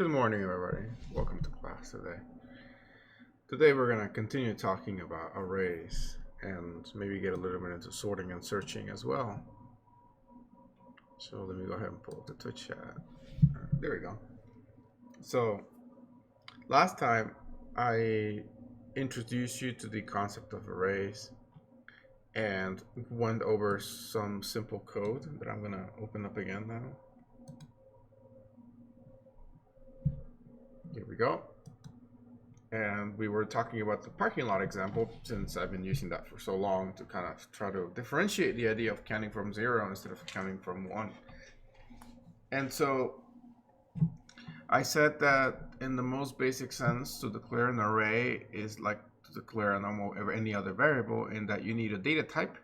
Good morning, everybody. Welcome to class today. Today we're going to continue talking about arrays and maybe get a little bit into sorting and searching as well. So let me go ahead and pull up the Twitch chat. There we go. So last time I introduced you to the concept of arrays and went over some simple code that I'm going to open up again now. Here we go. And we were talking about the parking lot example, since I've been using that for so long to kind of try to differentiate the idea of counting from 0 instead of counting from 1. And so I said that in the most basic sense, to declare an array is like to declare a normal or any other variable, in that you need a data type,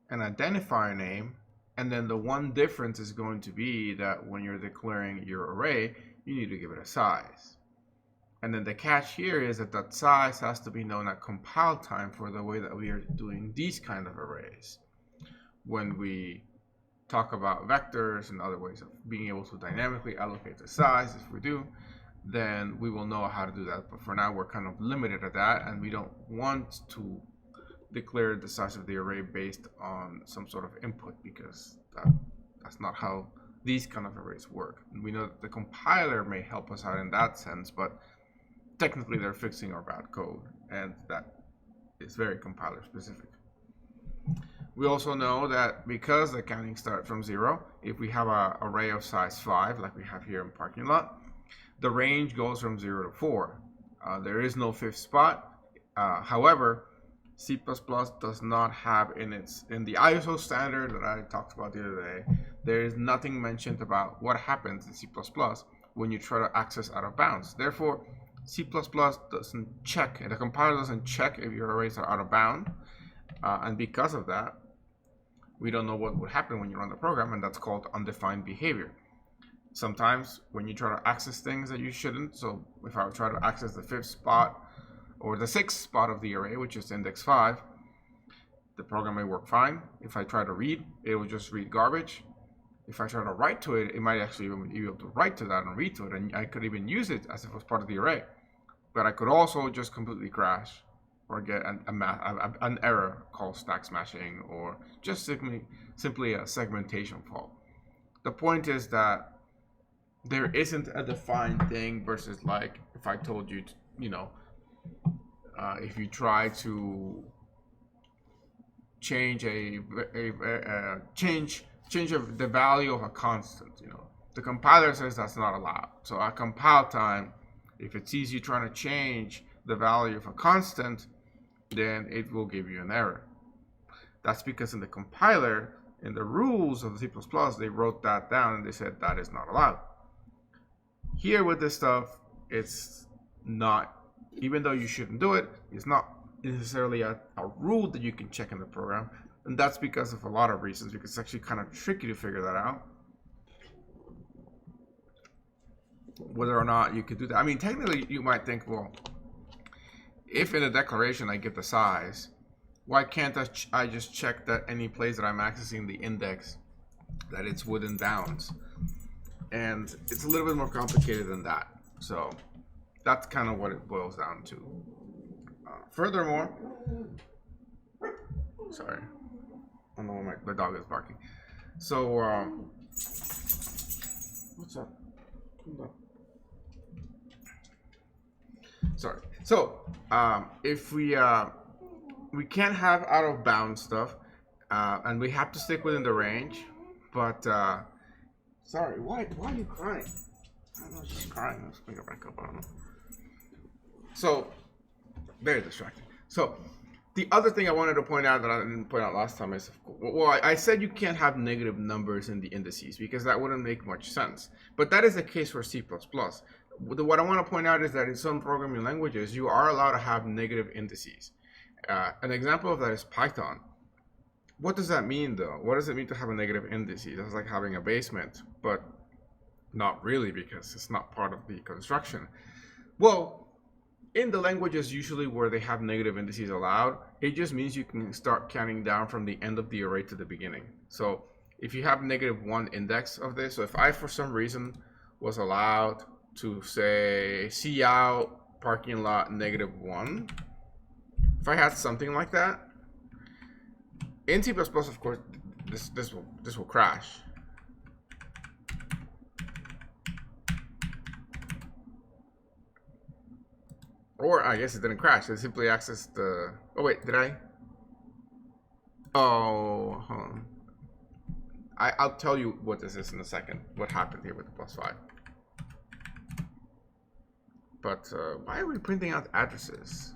an identifier name, and then the one difference is going to be that when you're declaring your array, you need to give it a size. And then the catch here is that that size has to be known at compile time for the way that we are doing these kind of arrays. When we talk about vectors and other ways of being able to dynamically allocate the size, if we do, then we will know how to do that. But for now, we're kind of limited at that, and we don't want to declare the size of the array based on some sort of input, because that's not how these kind of arrays work. And we know that the compiler may help us out in that sense, but technically they're fixing our bad code, and that is very compiler specific. We also know that because the counting starts from 0, if we have an array of size 5, like we have here in parking lot, the range goes from 0 to 4. There is no fifth spot. However, C++ does not have in the ISO standard that I talked about the other day, there is nothing mentioned about what happens in C++ when you try to access out of bounds. Therefore, C++ doesn't check, and the compiler doesn't check if your arrays are out of bound, and because of that, we don't know what would happen when you run the program, and that's called undefined behavior. Sometimes when you try to access things that you shouldn't, so if I try to access the 5th spot or the 6th spot of the array, which is index 5, the program may work fine. If I try to read, it will just read garbage. If I try to write to it, it might actually even be able to write to that and read to it, and I could even use it as if it was part of the array. But I could also just completely crash or get an error called stack smashing, or just simply a segmentation fault. The point is that there isn't a defined thing versus, like, if I told you, if you try to change change the value of a constant, the compiler says that's not allowed. So at compile time, if it sees you trying to change the value of a constant, then it will give you an error. That's because in the compiler, in the rules of C++, they wrote that down and they said that is not allowed. Here with this stuff, it's not, even though you shouldn't do it, it's not necessarily a rule that you can check in the program. And that's because of a lot of reasons, because it's actually kind of tricky to figure that out, whether or not you could do that. I mean, technically, you might think, well, if in a declaration I give the size, why can't I just check that any place that I'm accessing the index, that it's within bounds? And it's a little bit more complicated than that. So that's kind of what it boils down to. Furthermore, sorry, I don't know why the dog is barking. So, what's up? Sorry. So, if we can't have out of bounds stuff, and we have to stick within the range. But sorry, why are you crying? I don't know, she's crying. Let's bring her back up. I don't know. So, very distracting. So, the other thing I wanted to point out that I didn't point out last time is, well, I said you can't have negative numbers in the indices because that wouldn't make much sense. But that is the case for C++. What I want to point out is that in some programming languages, you are allowed to have negative indices. An example of that is Python. What does that mean, though? What does it mean to have a negative indices? That's like having a basement, but not really, because it's not part of the construction. Well, in the languages usually where they have negative indices allowed, it just means you can start counting down from the end of the array to the beginning. So if you have -1 index of this, so if I for some reason was allowed to say C out parking lot -1. If I had something like that, in C++, of course, this will crash. Or I guess it didn't crash. It simply accessed the. Oh wait, did I? Oh, hold on. I'll tell you what this is in a second. What happened here with the +5? But why are we printing out addresses?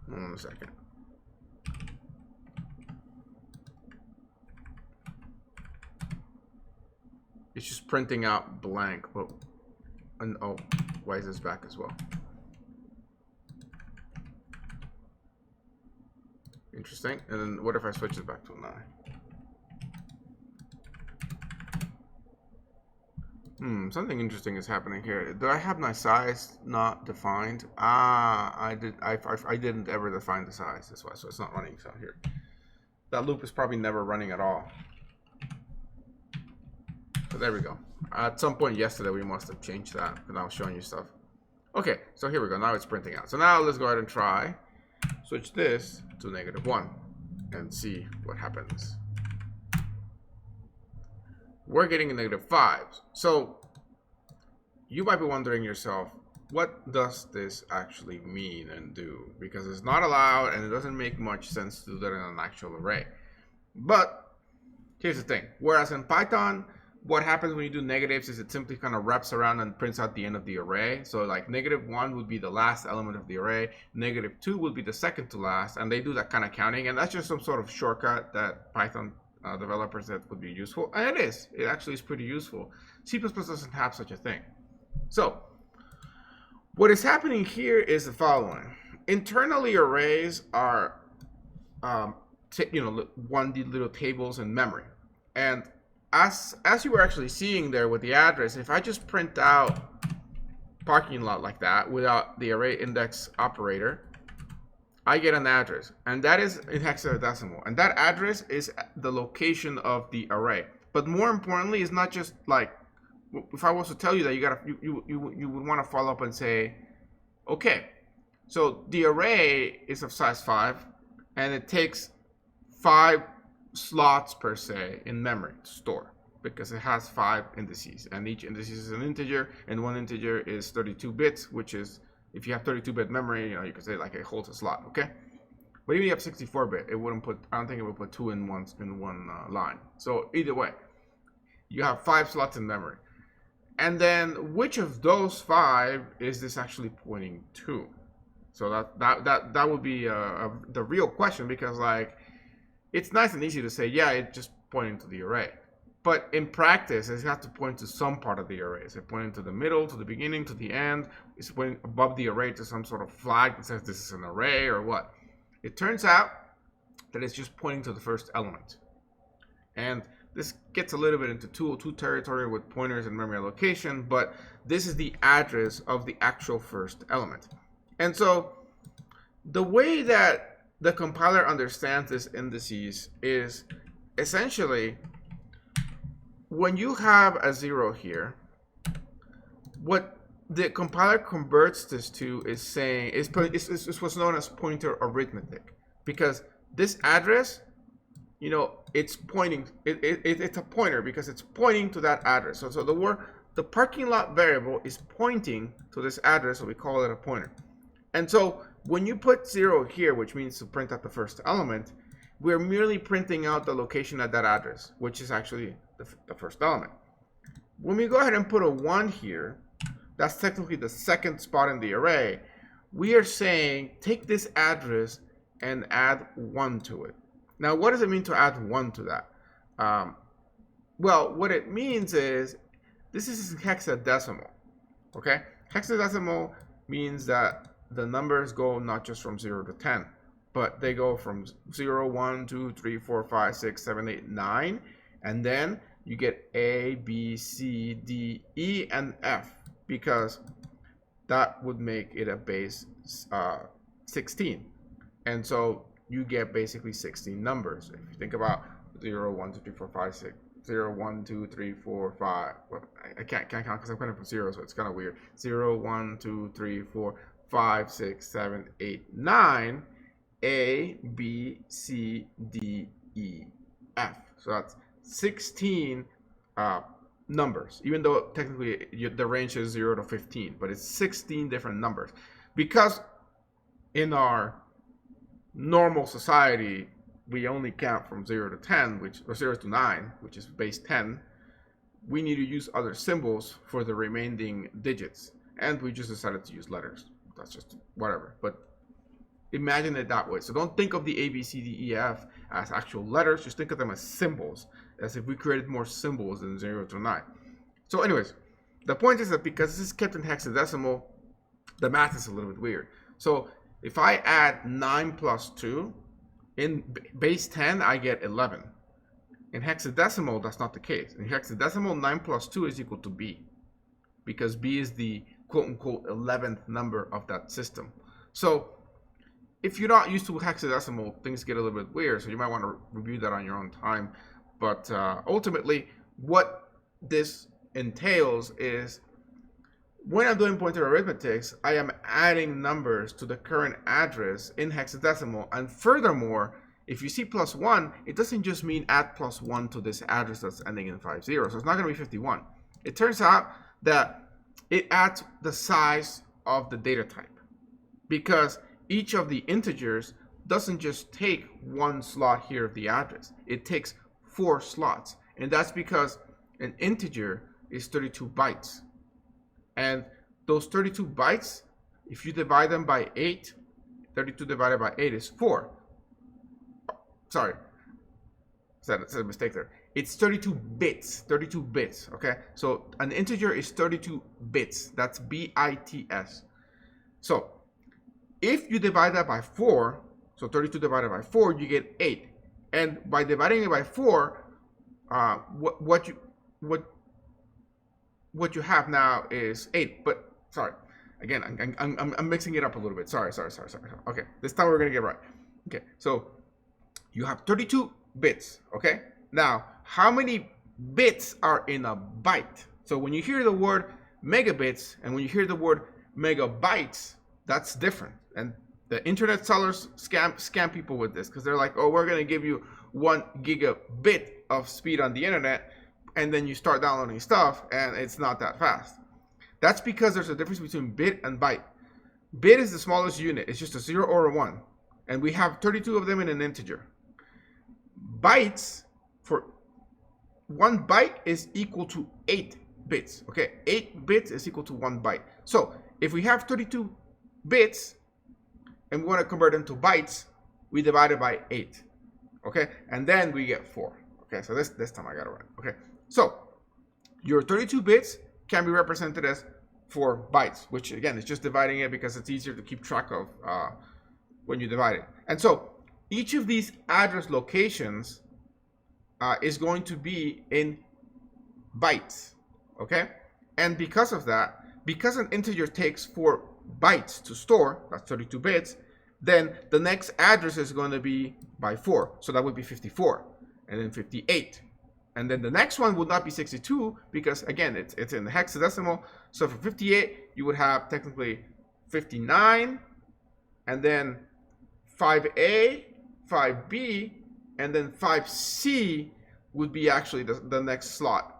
Hold on a second. It's just printing out blank. But and oh, why is this back as well? Interesting. And then what if I switch it back to a 9? Something interesting is happening here. Do I have my size not defined? Ah, I didn't ever define the size. That's why. So it's not running. So here, that loop is probably never running at all. So there we go. At some point yesterday, we must have changed that, and I was showing you stuff. Okay, so here we go. Now it's printing out. So now let's go ahead and try switch this to -1 and see what happens. We're getting a -5. So you might be wondering yourself, what does this actually mean and do? Because it's not allowed and it doesn't make much sense to do that in an actual array. But here's the thing. Whereas in Python, what happens when you do negatives is it simply kind of wraps around and prints out the end of the array. So like -1 would be the last element of the array, -2 would be the second to last, and they do that kind of counting. And that's just some sort of shortcut that Python developers said would be useful. And it is. It actually is pretty useful. C++ doesn't have such a thing. So what is happening here is the following. Internally, arrays are one little tables in memory. And as you were actually seeing there with the address, if I just print out parking lot like that without the array index operator, I get an address, and that is in hexadecimal, and that address is the location of the array. But more importantly, it's not just like, if I was to tell you that, you would want to follow up and say, okay, so the array is of size 5, and it takes 5 slots per se in memory to store, because it has 5 indices, and each indices is an integer, and one integer is 32 bits, which is, if you have 32-bit memory, you could say like it holds a slot, okay? But even if you have 64-bit, it wouldn't put, I don't think it would put 2 in one line. So either way, you have 5 slots in memory. And then which of those 5 is this actually pointing to? So that would be the real question, because like, it's nice and easy to say, yeah, it's just pointing to the array. But in practice, it has to point to some part of the array. Is it pointing to the middle, to the beginning, to the end? Is it pointing above the array to some sort of flag that says this is an array, or what? It turns out that it's just pointing to the first element. And this gets a little bit into 202 territory with pointers and memory allocation, but this is the address of the actual first element. And so the way that the compiler understands this indices is essentially, when you have a 0 here, what the compiler converts this to is saying is what's known as pointer arithmetic, because this address, it's pointing, it's a pointer because it's pointing to that address. So the parking lot variable is pointing to this address, so we call it a pointer. And so when you put 0 here, which means to print out the first element, we're merely printing out the location at that address, which is actually the first element. When we go ahead and put a 1 here, that's technically the second spot in the array. We are saying, take this address and add 1 to it. Now, what does it mean to add 1 to that? Well, what it means is, this is hexadecimal, okay? Hexadecimal means that the numbers go not just from 0 to 10, but they go from 0, 1, 2, 3, 4, 5, 6, 7, 8, 9, and then you get A, B, C, D, E, and F, because that would make it a base 16. And so you get basically 16 numbers. If you think about 0, 1, 2, 3, 4, 5, 6, 0, 1, 2, 3, 4, 5. Well, I can't count because I'm kind of from 0, so it's kind of weird. 0, 1, 2, 3, 4, 5, 6, 7, 8, 9. A, B, C, D, E, F. So that's 16 numbers, even though technically the range is 0 to 15, but it's 16 different numbers. Because in our normal society, we only count from 0 to 10, or 0 to 9, which is base 10. We need to use other symbols for the remaining digits, and we just decided to use letters. That's just whatever, but imagine it that way. So don't think of the A, B, C, D, E, F as actual letters. Just think of them as symbols, as if we created more symbols than 0 to 9. So anyways, the point is that because this is kept in hexadecimal, the math is a little bit weird. So if I add 9 plus 2, in base 10, I get 11. In hexadecimal, that's not the case. In hexadecimal, 9 plus 2 is equal to B, because B is the quote-unquote 11th number of that system. So if you're not used to hexadecimal, things get a little bit weird, so you might want to review that on your own time. But ultimately, what this entails is when I'm doing pointer arithmetics, I am adding numbers to the current address in hexadecimal. And furthermore, if you see +1, it doesn't just mean add +1 to this address that's ending in 50. So it's not going to be 51. It turns out that it adds the size of the data type, because each of the integers doesn't just take one slot here of the address. It takes 4 slots. And that's because an integer is 32 bytes. And those 32 bytes, if you divide them by 8, 32 divided by 8 is 4. Sorry, that's a mistake there. It's 32 bits, okay? So an integer is 32 bits. That's B-I-T-S. So if you divide that by 4, so 32 divided by 4, you get 8. And by dividing it by 4, what you have now is 8. But sorry, again, I'm mixing it up a little bit. Sorry. Okay, this time we're gonna get it right. Okay, so you have 32 bits. Okay, now how many bits are in a byte? So when you hear the word megabits and when you hear the word megabytes, that's different. And the internet sellers scam people with this, because they're like, oh, we're going to give you 1 gigabit of speed on the internet, and then you start downloading stuff and it's not that fast. That's because there's a difference between bit and byte. Bit is the smallest unit. It's just a 0 or a 1. And we have 32 of them in an integer. Bytes, for 1 byte is equal to 8 bits. Okay, 8 bits is equal to 1 byte. So if we have 32 bits and we want to convert them to bytes, we divide it by 8. Okay, and then we get 4. Okay, so this time I got it right. Okay, so your 32 bits can be represented as 4 bytes, which again is just dividing it because it's easier to keep track of when you divide it. And so each of these address locations is going to be in bytes. Okay, and because of that, because an integer takes 4 bytes to store, that's 32 bits, then the next address is going to be by 4. So that would be 54, and then 58. And then the next one would not be 62 because, again, it's in the hexadecimal. So for 58, you would have technically 59, and then 5A, 5B, and then 5C would be actually the next slot.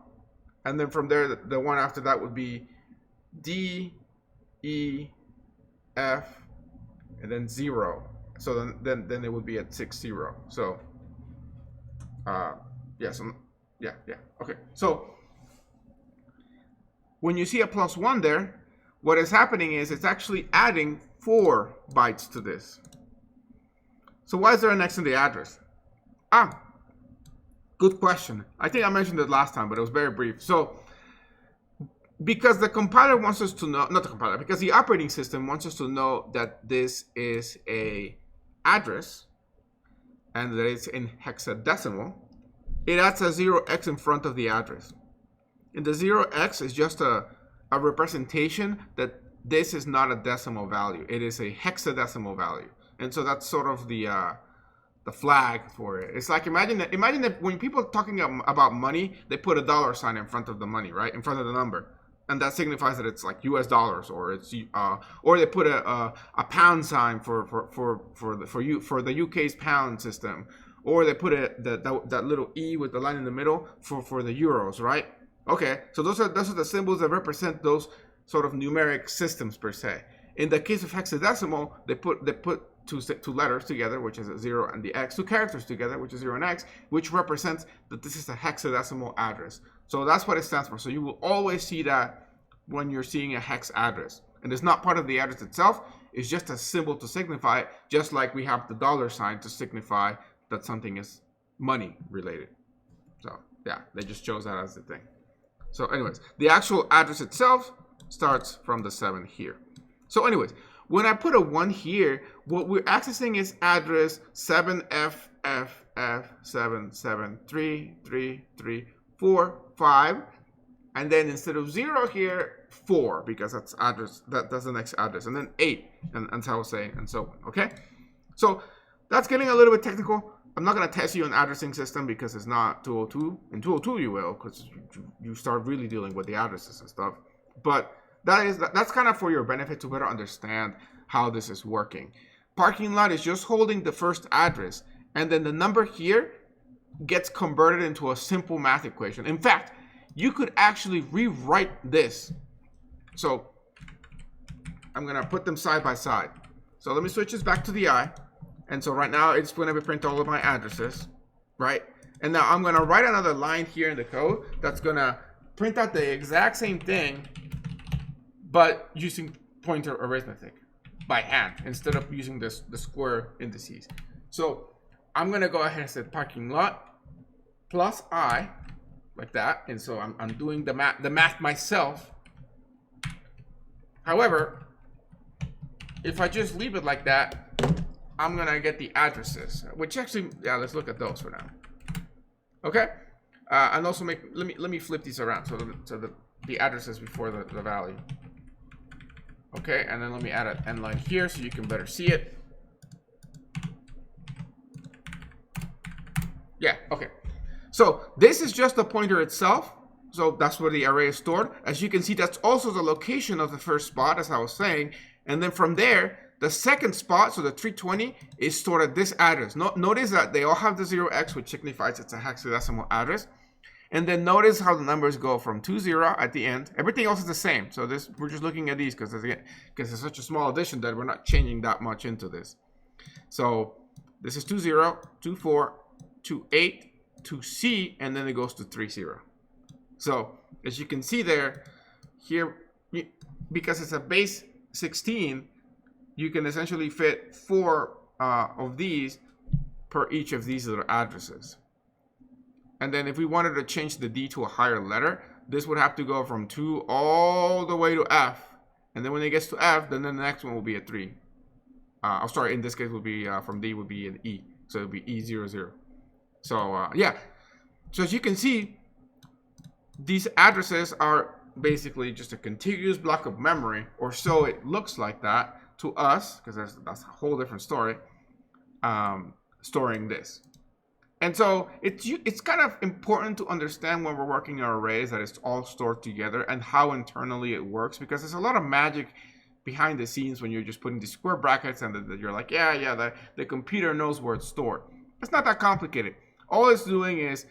And then from there, the one after that would be D, E, F, and then 0. So then it would be at 60. So yeah. Okay. So when you see a +1 there, what is happening is it's actually adding 4 bytes to this. So why is there an X in the address? Good question. I think I mentioned it last time, but it was very brief. So because the compiler wants us to know, not the compiler, because the operating system wants us to know that this is a address and that it's in hexadecimal, it adds a 0x in front of the address. And the 0x is just a representation that this is not a decimal value. It is a hexadecimal value. And so that's sort of the flag for it. It's like imagine that when people are talking about money, they put a dollar sign in front of the money, right, in front of the number, and that signifies that it's like U.S. dollars, or it's or they put a pound sign for the UK's pound system, or they put that little E with the line in the middle for the euros, right? Okay, so those are the symbols that represent those sort of numeric systems per se. In the case of hexadecimal, they put two letters together, which is a 0 and the X, two characters together, which is 0 and X, which represents that this is a hexadecimal address. So that's what it stands for. So you will always see that when you're seeing a hex address. And it's not part of the address itself, it's just a symbol to signify it, just like we have the dollar sign to signify that something is money related. So yeah, they just chose that as the thing. So anyways, the actual address itself starts from the 7 here. So anyways, when I put a 1 here, what we're accessing is address 7FFF7733345, and then instead of 0 here, 4, because that's the next address, and then 8, and so I was saying, and so on. Okay, so that's getting a little bit technical. I'm not going to test you an addressing system because it's not 202. In 202 you will, because you start really dealing with the addresses and stuff. But that's kind of for your benefit to better understand how this is working. Parking lot is just holding the first address, and then the number here gets converted into a simple math equation. In fact, you could actually rewrite this. So I'm going to put them side by side. So let me switch this back to the I. And so right now it's going to print all of my addresses, right? And now I'm going to write another line here in the code that's going to print out the exact same thing, but using pointer arithmetic by hand instead of using the square indices. So I'm going to go ahead and say parking lot plus I, like that. And so I'm doing the math myself. However, if I just leave it like that, I'm gonna get the addresses, which actually, yeah, let's look at those for now. Okay, and also let me flip these around so the addresses before the value. Okay, and then let me add an end line here so you can better see it. Yeah, okay. So this is just the pointer itself. So that's where the array is stored. As you can see, that's also the location of the first spot, as I was saying. And then from there, the second spot, so the 320, is stored at this address. Notice that they all have the 0x, which signifies it's a hexadecimal address. And then notice how the numbers go from 20 at the end. Everything else is the same. So this, we're just looking at these because it's such a small addition that we're not changing that much into this. So this is 20, 24, 28, 2C, and then it goes to 30. So as you can see there, here, because it's a base 16, you can essentially fit 4 of these per each of these little addresses. And then if we wanted to change the D to a higher letter, this would have to go from 2 all the way to F. And then when it gets to F, then the next one will be a 3. Sorry, in this case would be from D would be an E. So it would be E00. So yeah. So as you can see, these addresses are basically just a contiguous block of memory, or so it looks like that to us, because that's a whole different story, storing this. And so it's kind of important to understand when we're working in arrays that it's all stored together and how internally it works, because there's a lot of magic behind the scenes when you're just putting these square brackets and you're like, yeah, the computer knows where it's stored. It's not that complicated. All it's doing is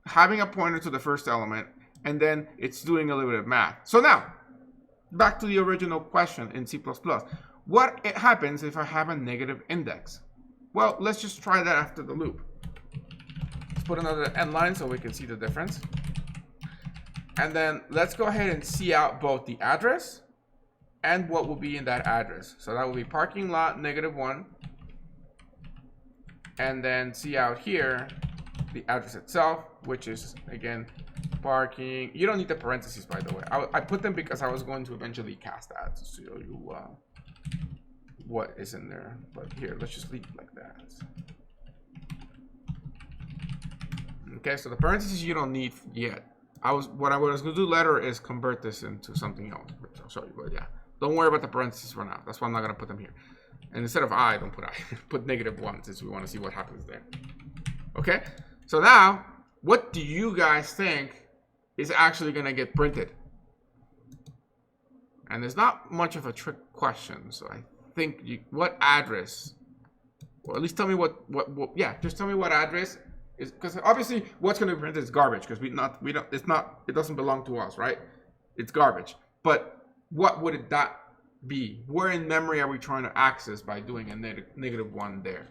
having a pointer to the first element, and then it's doing a little bit of math. So now, back to the original question in C++. What happens if I have a negative index? Well, let's just try that after the loop. Let's put another end line so we can see the difference. And then let's go ahead and see out both the address and what will be in that address. So that will be parking lot -1. And then see out here the address itself, which is, again, parking. You don't need the parentheses, by the way. I put them because I was going to eventually cast that to show you what is in there. But here, let's just leave it like that. Okay, so the parentheses you don't need yet. What I was going to do later is convert this into something else. I'll show you, but yeah, don't worry about the parentheses for now. That's why I'm not going to put them here. And instead of I, don't put I. Put -1 since we want to see what happens there. Okay? So now, what do you guys think is actually going to get printed? And there's not much of a trick question. So I think what address? Well, at least tell me what yeah, just tell me what address is, because obviously what's going to be printed is garbage, because it doesn't belong to us, right? It's garbage. But what would that be? Where in memory are we trying to access by doing a -1 there?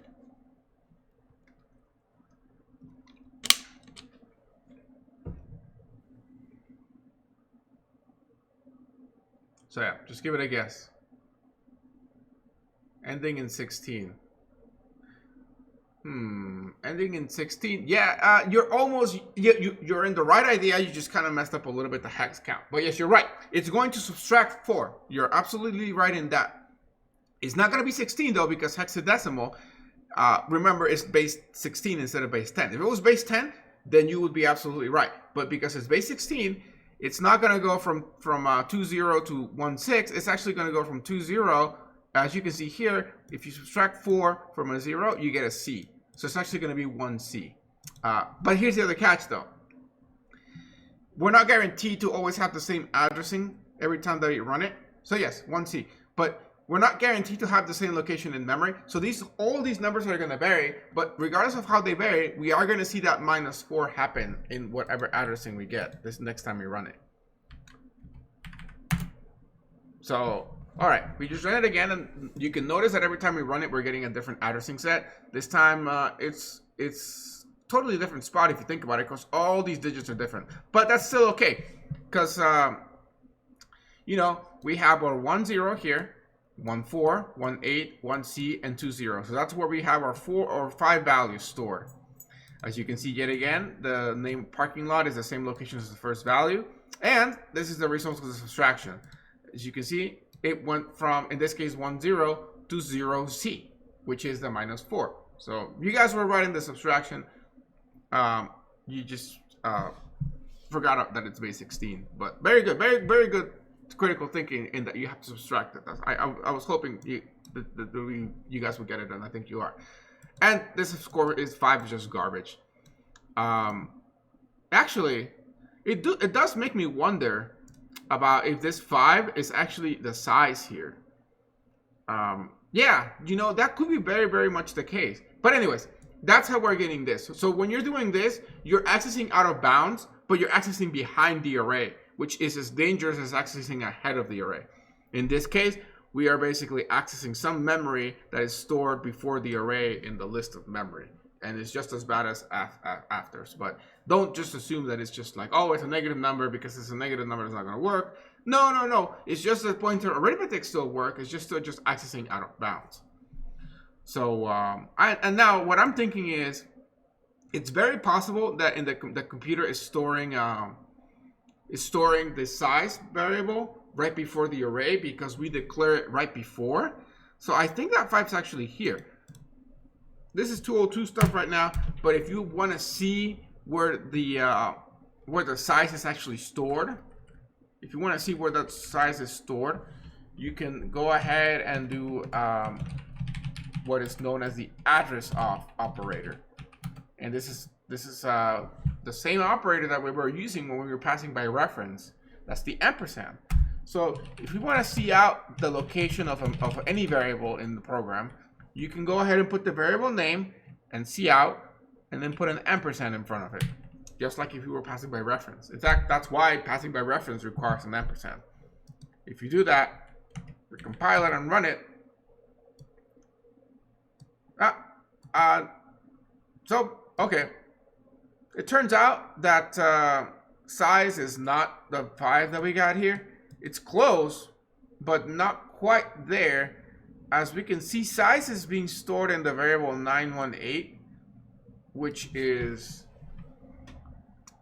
So yeah, just give it a guess. Ending in 16. Ending in 16. Yeah, you're almost, you're in the right idea. You just kind of messed up a little bit the hex count. But yes, you're right. It's going to subtract 4. You're absolutely right in that. It's not going to be 16 though, because hexadecimal, remember, it's base 16 instead of base 10. If it was base 10, then you would be absolutely right. But because it's base 16, it's not going to go from 20 to 16. It's actually going to go from 20. As you can see here, if you subtract 4 from a 0, you get a C. So it's actually going to be 1C. But here's the other catch, though. We're not guaranteed to always have the same addressing every time that you run it. So yes, 1C. But we're not guaranteed to have the same location in memory. So all these numbers are going to vary. But regardless of how they vary, we are going to see that -4 happen in whatever addressing we get this next time we run it. So, all right, we just ran it again, and you can notice that every time we run it, we're getting a different addressing set. This time, it's totally different spot if you think about it, because all these digits are different. But that's still okay, because you know, we have our 10 here, 14, 18, 1C, and 20. So that's where we have our 4 or 5 values stored. As you can see, yet again, the name parking lot is the same location as the first value, and this is the result of the subtraction. As you can see, it went from, in this case, 10 to 0C, which is the -4. So you guys were right in the subtraction. You just forgot that it's base 16. But very good, very good critical thinking in that you have to subtract it. I was hoping you guys would get it, and I think you are. And this score is 5, is just garbage. Actually, it does make me wonder about if this 5 is actually the size here. Yeah, you know, that could be very much the case. But anyways, that's how we're getting this. So when you're doing this, you're accessing out of bounds, but you're accessing behind the array, which is as dangerous as accessing ahead of the array. In this case, we are basically accessing some memory that is stored before the array in the list of memory. And it's just as bad as afters. But don't just assume that it's just like, oh, it's a negative number, because it's a negative number, it's not going to work. No. It's just a pointer. Arithmetic still works. It's just accessing out of bounds. So, and now what I'm thinking is, it's very possible that in the computer is storing the size variable right before the array, because we declare it right before. So I think that 5's actually here. This is 202 stuff right now, but if you want to see where the size is actually stored, if you want to see where that size is stored, you can go ahead and do what is known as the address of operator. And this is the same operator that we were using when we were passing by reference. That's the ampersand. So if we want to see out the location of any variable in the program, you can go ahead and put the variable name and see out, and then put an ampersand in front of it, just like if you were passing by reference. In fact, that's why passing by reference requires an ampersand. If you do that, compile it and run it. So, okay. It turns out that size is not the 5 that we got here. It's close, but not quite there. As we can see, size is being stored in the variable 918, which is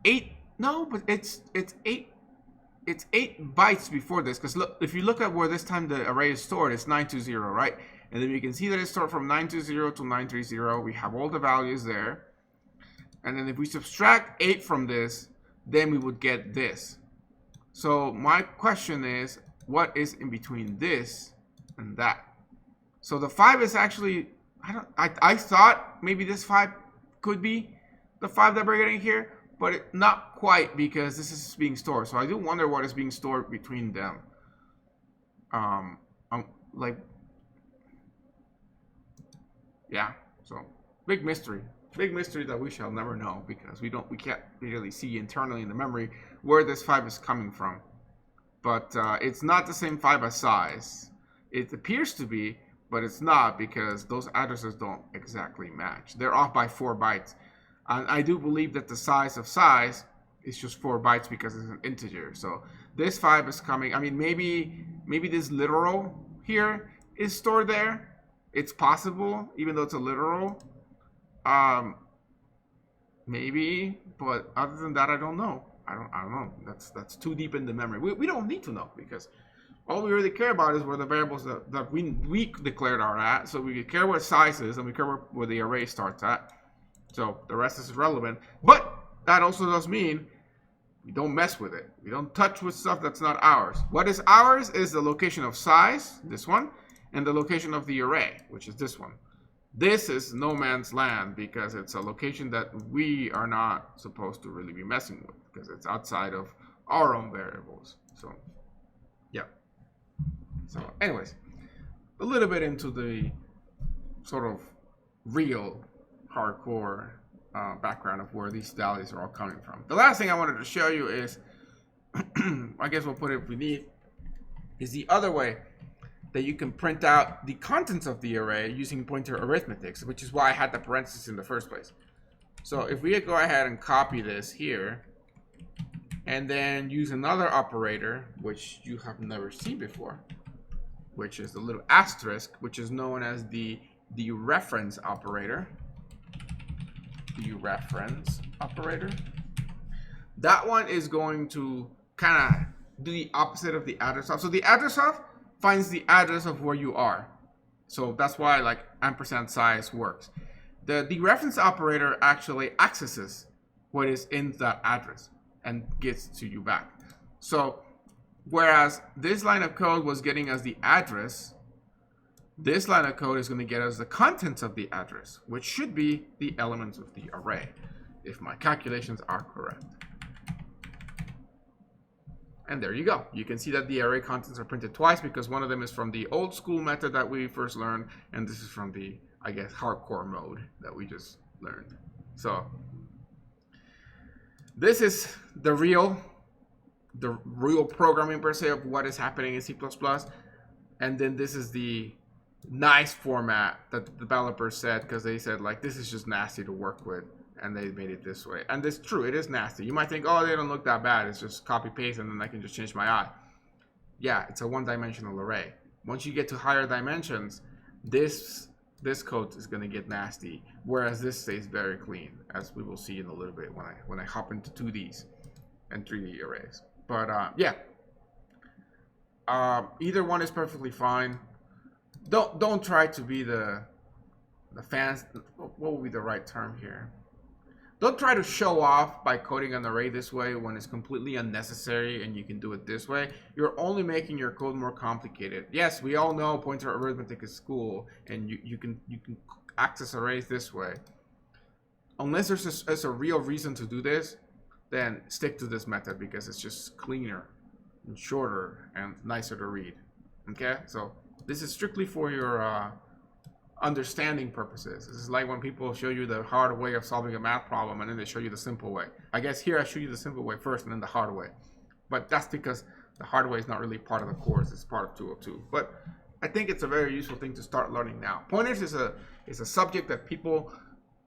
8. No, but it's 8. It's 8 bytes before this, because look, if you look at where this time the array is stored, it's 920, right? And then you can see that it's stored from 920 to 930. We have all the values there. And then if we subtract 8 from this, then we would get this. So my question is, what is in between this and that? So the 5 is actually, I thought maybe this 5 could be the 5 that we're getting here, but not quite, because this is being stored. So I do wonder what is being stored between them. Like, yeah, so big mystery that we shall never know, because we can't really see internally in the memory where this 5 is coming from. But it's not the same 5 as size. It appears to be, but it's not, because those addresses don't exactly match. They're off by 4 bytes. And I do believe that the size of size is just 4 bytes because it's an integer. So this 5 is coming. I mean, maybe this literal here is stored there. It's possible, even though it's a literal. Maybe, but other than that, I don't know. I don't know. That's too deep in the memory. We don't need to know, because all we really care about is where the variables that we declared are at. So we care where size is, and we care where the array starts at. So the rest is irrelevant. But that also does mean we don't mess with it. We don't touch with stuff that's not ours. What is ours is the location of size, this one, and the location of the array, which is this one. This is no man's land, because it's a location that we are not supposed to really be messing with, because it's outside of our own variables. So, yeah. So, anyways, a little bit into the sort of real hardcore background of where these values are all coming from. The last thing I wanted to show you is, I guess we'll put it if we need, is the other way that you can print out the contents of the array using pointer arithmetic, which is why I had the parentheses in the first place. So if we go ahead and copy this here, and then use another operator, which you have never seen before, which is the little asterisk, which is known as the reference operator. The reference operator. That one is going to kind of do the opposite of the address of. So the address of finds the address of where you are. So that's why like ampersand size works. The reference operator actually accesses what is in that address and gets to you back. So whereas this line of code was getting us the address, this line of code is going to get us the contents of the address, which should be the elements of the array, if my calculations are correct. And there you go. You can see that the array contents are printed twice, because one of them is from the old school method that we first learned, and this is from the, I guess, hardcore mode that we just learned. So this is the real programming per se of what is happening in C++. And then this is the nice format that the developers said, because they said like this is just nasty to work with, and they made it this way. And it's true, it is nasty. You might think, oh, they don't look that bad, it's just copy paste and then I can just change my eye. Yeah, it's a one-dimensional array. Once you get to higher dimensions, this code is going to get nasty, whereas this stays very clean, as we will see in a little bit when I hop into 2Ds and 3D arrays. But yeah, either one is perfectly fine. Don't try to be the fans. What would be the right term here? Don't try to show off by coding an array this way when it's completely unnecessary and you can do it this way. You're only making your code more complicated. Yes, we all know pointer arithmetic is cool, and you can access arrays this way. Unless there's a real reason to do this, then stick to this method, because it's just cleaner and shorter and nicer to read. Okay, so this is strictly for your understanding purposes. This is like when people show you the hard way of solving a math problem and then they show you the simple way. I guess here I show you the simple way first and then the hard way. But that's because the hard way is not really part of the course, it's part of 202. But I think it's a very useful thing to start learning now. Pointers is a subject that people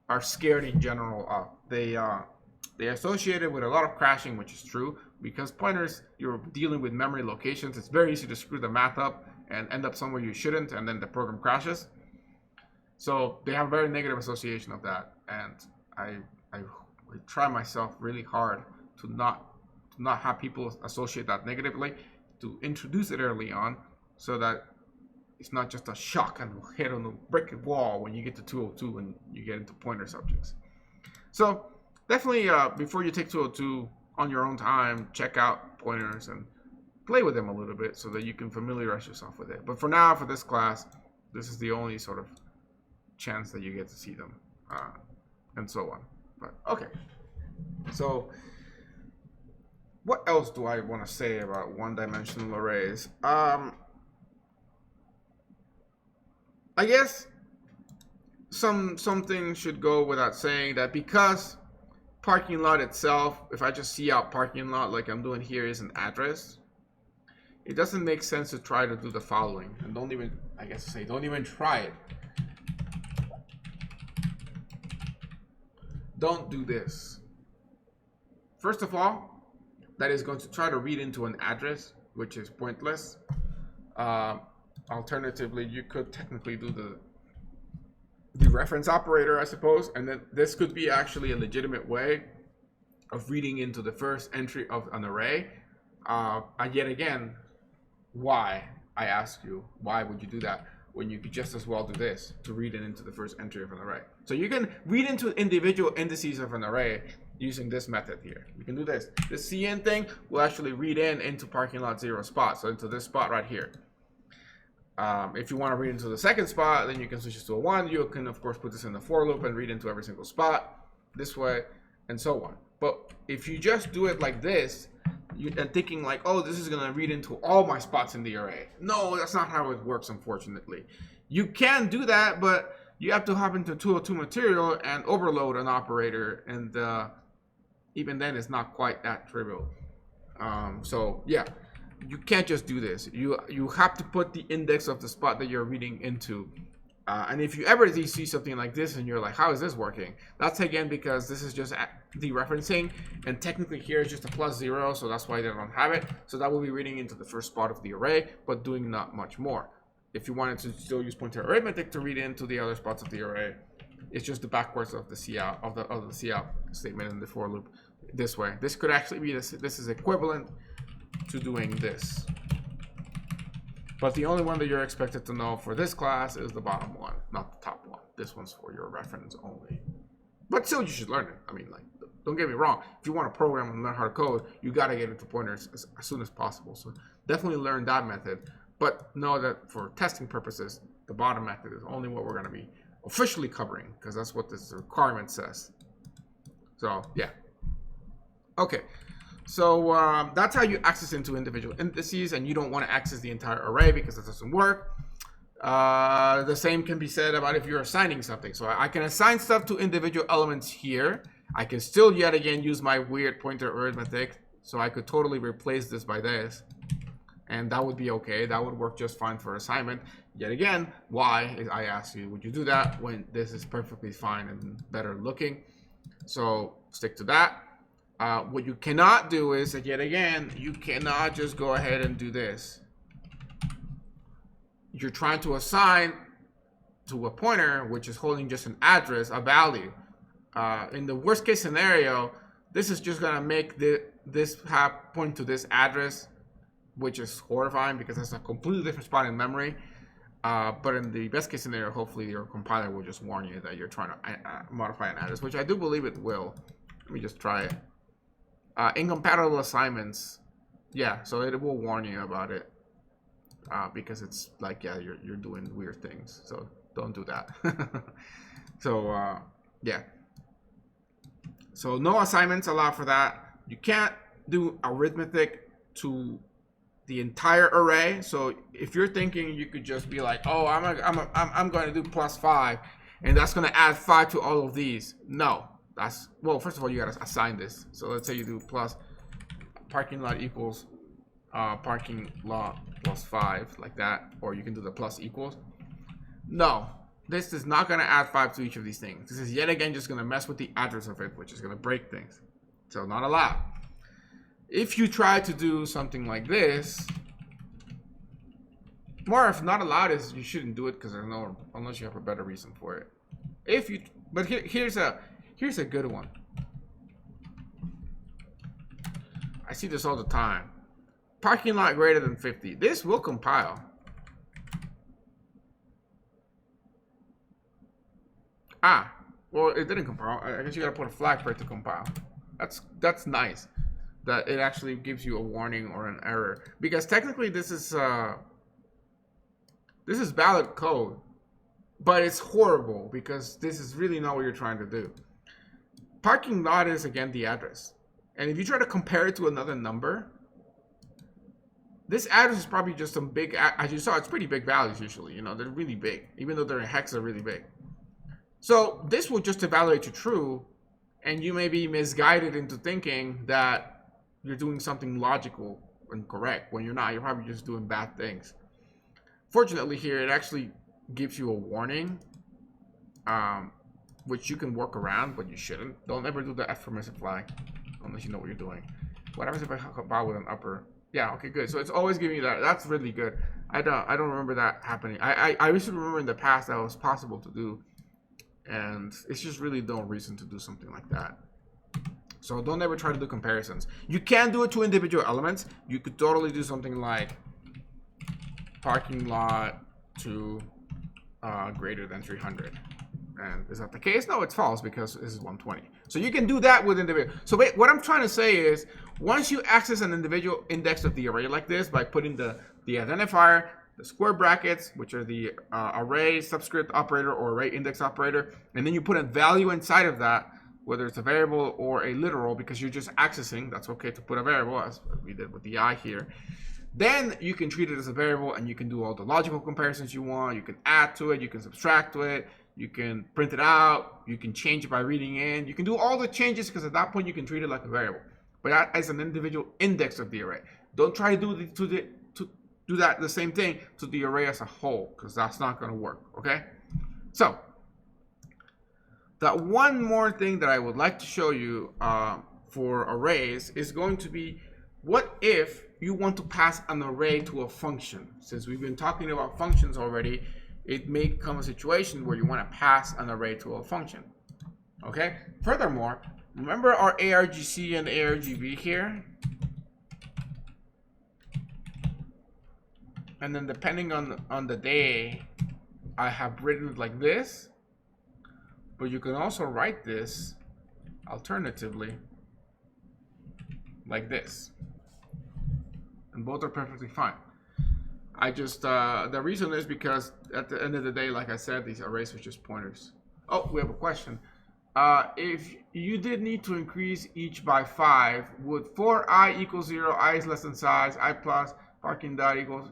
are scared in general of. They associate it with a lot of crashing, which is true, because pointers, you're dealing with memory locations. It's very easy to screw the math up and end up somewhere you shouldn't, and then the program crashes. So they have a very negative association of that, and I try myself really hard to not have people associate that negatively, to introduce it early on, so that it's not just a shock and hit on the brick wall when you get to 202 and you get into pointer subjects. So definitely, before you take 202 on your own time, check out pointers and play with them a little bit so that you can familiarize yourself with it. But for now, for this class, This is the only sort of chance that you get to see them, and so on. But okay, so what else do I want to say about one-dimensional arrays? I guess something should go without saying, that because parking lot itself, if I just see out parking lot like I'm doing here, is an address, it doesn't make sense to try to do the following. And don't even, I guess say, don't even try it. Don't do this. First of all, that is going to try to read into an address, which is pointless. Alternatively, you could technically do the reference operator, I suppose, and then this could be actually a legitimate way of reading into the first entry of an array. Yet again, why? I ask you, why would you do that when you could just as well do this to read it into the first entry of an array? So you can read into individual indices of an array using this method here. You can do this. This CN thing will actually read into parking lot 0 spot, so into this spot right here. If you want to read into the second spot, then you can switch this to a 1. You can, of course, put this in the for loop and read into every single spot this way, and so on. But if you just do it like this, and thinking like, oh, this is going to read into all my spots in the array. No, that's not how it works, unfortunately. You can do that, but you have to hop into 202 material and overload an operator, and even then it's not quite that trivial. So yeah, you can't just do this. You have to put the index of the spot that you're reading into. And if you ever see something like this and you're like, how is this working? That's again because this is just dereferencing, and technically here is just a +0, so that's why they don't have it. So that will be reading into the first spot of the array, but doing not much more. If you wanted to still use pointer arithmetic to read into the other spots of the array, it's just the backwards of the cout of the cout statement in the for loop this way. This could actually be this is equivalent to doing this. But the only one that you're expected to know for this class is the bottom one, not the top one. This one's for your reference only. But still, you should learn it. I mean, like, don't get me wrong. If you want to program and learn how to code, you got to get into pointers as soon as possible. So definitely learn that method. But know that for testing purposes, the bottom method is only what we're going to be officially covering, because that's what this requirement says. So, yeah. Okay. So that's how you access into individual indices, and you don't want to access the entire array because it doesn't work. The same can be said about if you're assigning something. So I can assign stuff to individual elements here. I can still yet again use my weird pointer arithmetic. So I could totally replace this by this, and that would be okay. That would work just fine for assignment. Yet again, why? I ask you, would you do that when this is perfectly fine and better looking? So stick to that. What you cannot do is, yet again, you cannot just go ahead and do this. You're trying to assign to a pointer, which is holding just an address, a value. In the worst case scenario, this is just going to make this point to this address, which is horrifying because that's a completely different spot in memory. But in the best case scenario, hopefully your compiler will just warn you that you're trying to modify an address, which I do believe it will. Let me just try it. Incompatible assignments, yeah, so it will warn you about it because it's like, yeah, you're doing weird things, so don't do that. So yeah, so no assignments allowed for that. You can't do arithmetic to the entire array. So if you're thinking you could just be like, oh, I'm going to do +5, and that's going to add 5 to all of these. No. That's, well, first of all, you got to assign this. So let's say you do plus parking lot equals parking lot +5, like that. Or you can do the plus equals. No, this is not going to add 5 to each of these things. This is yet again just going to mess with the address of it, which is going to break things. So not allowed. If you try to do something like this, more if not allowed is you shouldn't do it, because there's no, unless you have a better reason for it. If you, but here's a good one. I see this all the time. Parking lot greater than 50. This will compile. Ah, well, it didn't compile. I guess you gotta put a flag for it to compile. That's nice. That it actually gives you a warning or an error, because technically this is This is valid code, but it's horrible because this is really not what you're trying to do. Parking lot is, again, the address. And if you try to compare it to another number, this address is probably just some big, as you saw, it's pretty big values usually. You know, they're really big. Even though they're in hex, they're really big. So this will just evaluate to true, and you may be misguided into thinking that you're doing something logical and correct when you're not. You're probably just doing bad things. Fortunately here, it actually gives you a warning, which you can work around, but you shouldn't. Don't ever do the affirmative flag unless you know what you're doing. What happens if I hook a bow with an upper? Yeah, okay, good. So it's always giving you that. That's really good. I don't remember that happening. I used to remember in the past that was possible to do, and it's just really no reason to do something like that. So don't ever try to do comparisons. You can do it to individual elements. You could totally do something like parking lot to greater than 300. And is that the case? No, it's false because this is 120. So you can do that with individual. So wait, what I'm trying to say is, once you access an individual index of the array like this by putting the identifier, the square brackets, which are the array subscript operator or array index operator, and then you put a value inside of that, whether it's a variable or a literal, because you're just accessing, that's okay to put a variable, as we did with the I here. Then you can treat it as a variable, and you can do all the logical comparisons you want. You can add to it, you can subtract to it, you can print it out, you can change it by reading in, you can do all the changes, because at that point you can treat it like a variable. But that as an individual index of the array. Don't try to do that the same thing to the array as a whole, because that's not going to work. Okay, so that one more thing that I would like to show you for arrays is going to be, what if you want to pass an array to a function? Since we've been talking about functions already, it may come a situation where you want to pass an array to a function. Okay, furthermore, remember our ARGC and ARGB here? And then depending on the day, I have written it like this, but you can also write this alternatively like this. And both are perfectly fine. I just, the reason is because at the end of the day, like I said, these arrays are just pointers. Oh, we have a question. If you did need to increase each by 5, would for I equals 0, I is less than size, I plus parking dot equals...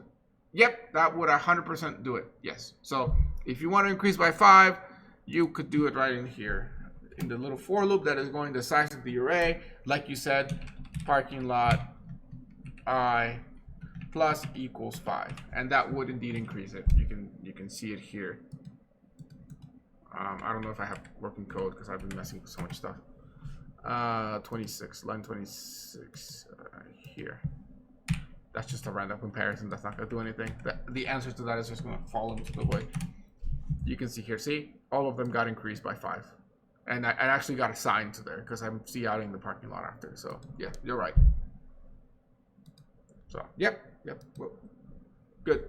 Yep, that would 100% do it. Yes. So if you want to increase by 5, you could do it right in here in the little for loop that is going the size of the array. Like you said, parking lot I plus equals 5, and that would indeed increase it. You can see it here. I don't know if I have working code because I've been messing with so much stuff. 26, line 26 here. That's just a random comparison. That's not going to do anything. The answer to that is just going to fall into the way. You can see here. See, all of them got increased by 5, and I actually got assigned to there because I'm outing the parking lot after. So yeah, you're right. So yep. Well, good.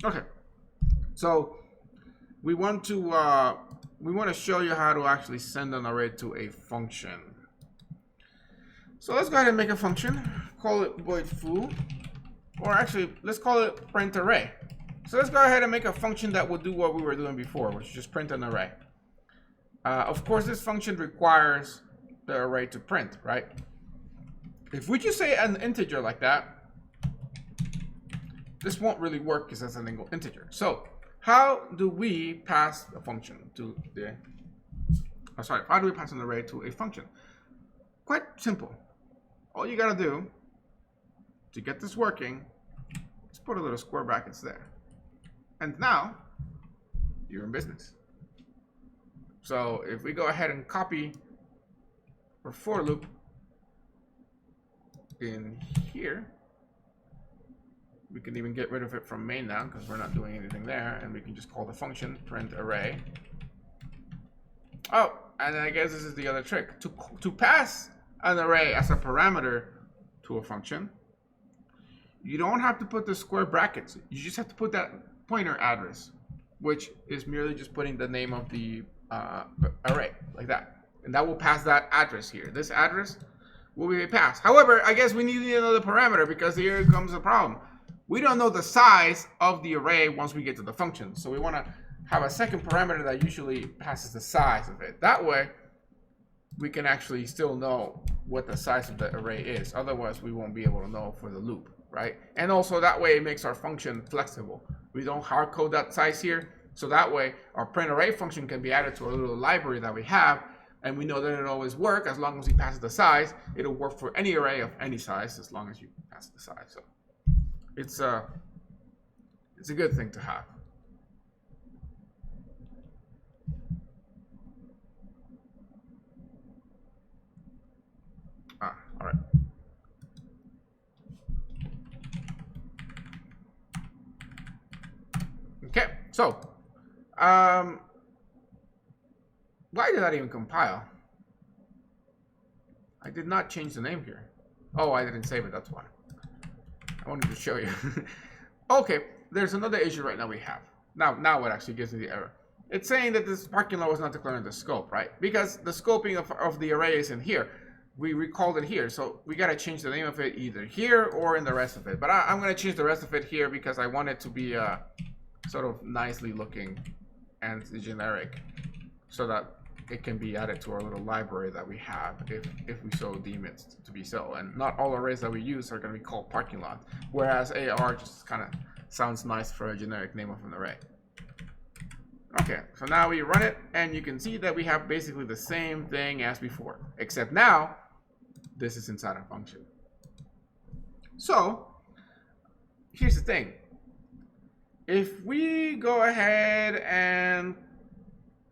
Okay. So we want to show you how to actually send an array to a function. So let's go ahead and make a function. Call it void foo, or actually let's call it print array. So let's go ahead and make a function that will do what we were doing before, which is just print an array. Of course, this function requires the array to print, right? If we just say an integer like that, this won't really work because that's a single integer. So how do we pass a function to the, how do we pass an array to a function? Quite simple. All you gotta do to get this working is put a little square brackets there. And now you're in business. So if we go ahead and copy our for loop in here, we can even get rid of it from main now because we're not doing anything there, and we can just call the function print array. Oh, and I guess this is the other trick. To pass an array as a parameter to a function, you don't have to put the square brackets. You just have to put that pointer address, which is merely just putting the name of the array like that, and that will pass that address here. This address will be passed. However, I guess we need another parameter because here comes the problem. we don't know the size of the array once we get to the function. So we want to have a second parameter that usually passes the size of it. That way, we can actually still know what the size of the array is. Otherwise, we won't be able to know for the loop, right? And also that way it makes our function flexible. We don't hard code that size here. So that way our print array function can be added to a little library that we have. And we know that it'll always work as long as we pass the size. It'll work for any array of any size as long as you pass the size. So it's a good thing to have. All right. Okay, so why did that even compile? I did not change the name here. Oh, I didn't save it, that's why. I wanted to show you. Okay, there's another issue right now we have. Now what actually gives me the error? It's saying that this parking lot was not declaring the scope, right? Because the scoping of the array is in here. We recalled it here, so we got to change the name of it either here or in the rest of it. But I'm going to change the rest of it here because I want it to be sort of nicely looking and generic, so that it can be added to our little library that we have if we so deem it to be so. And not all arrays that we use are going to be called parking lot, whereas AR just kind of sounds nice for a generic name of an array. Okay, so now we run it, and you can see that we have basically the same thing as before, except now this is inside a function. So here's the thing. If we go ahead and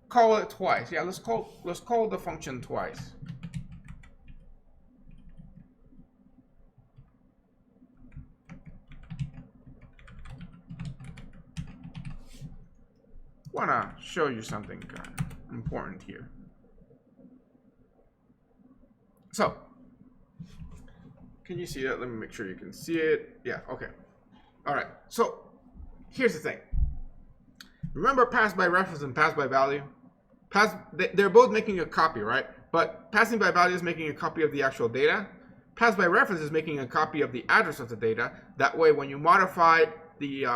call it twice, yeah, let's call the function twice. Want to show you something important here. So, can you see that? Let me make sure you can see it. Yeah, okay. All right, so here's the thing. Remember pass by reference and pass by value? They're both making a copy, right? But passing by value is making a copy of the actual data. Pass by reference is making a copy of the address of the data. That way, when you modify the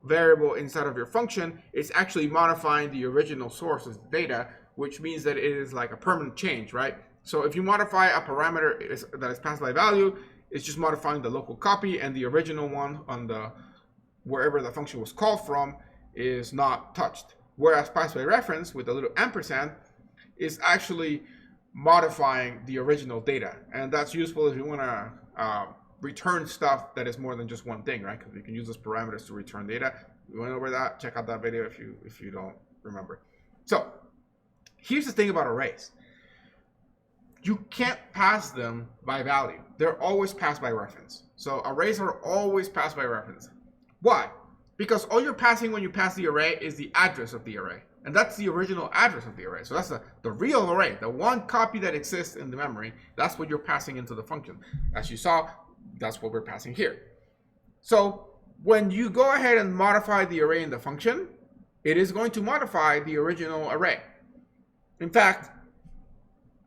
variable inside of your function, it's actually modifying the original source of the data, which means that it is like a permanent change, right? So if you modify a parameter that is passed by value, it's just modifying the local copy, and the original one on the wherever the function was called from is not touched. Whereas pass by reference with a little ampersand is actually modifying the original data, and that's useful if you want to return stuff that is more than just one thing, right? Because we can use those parameters to return data. We went over that. Check out that video if you don't remember. So here's the thing about arrays. You can't pass them by value. They're always passed by reference. So arrays are always passed by reference. Why? Because all you're passing when you pass the array is the address of the array. And that's the original address of the array. So that's the real array, the one copy that exists in the memory. That's what you're passing into the function. As you saw, that's what we're passing here. So when you go ahead and modify the array in the function, it is going to modify the original array. In fact,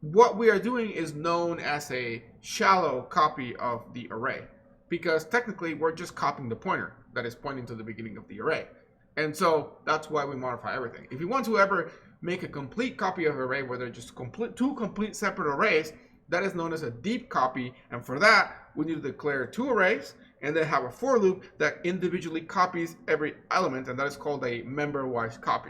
what we are doing is known as a shallow copy of the array, because technically we're just copying the pointer that is pointing to the beginning of the array. And so that's why we modify everything. If you want to ever make a complete copy of an array where they're just two complete separate arrays, that is known as a deep copy. And for that, we need to declare two arrays and then have a for loop that individually copies every element, and that is called a member-wise copy.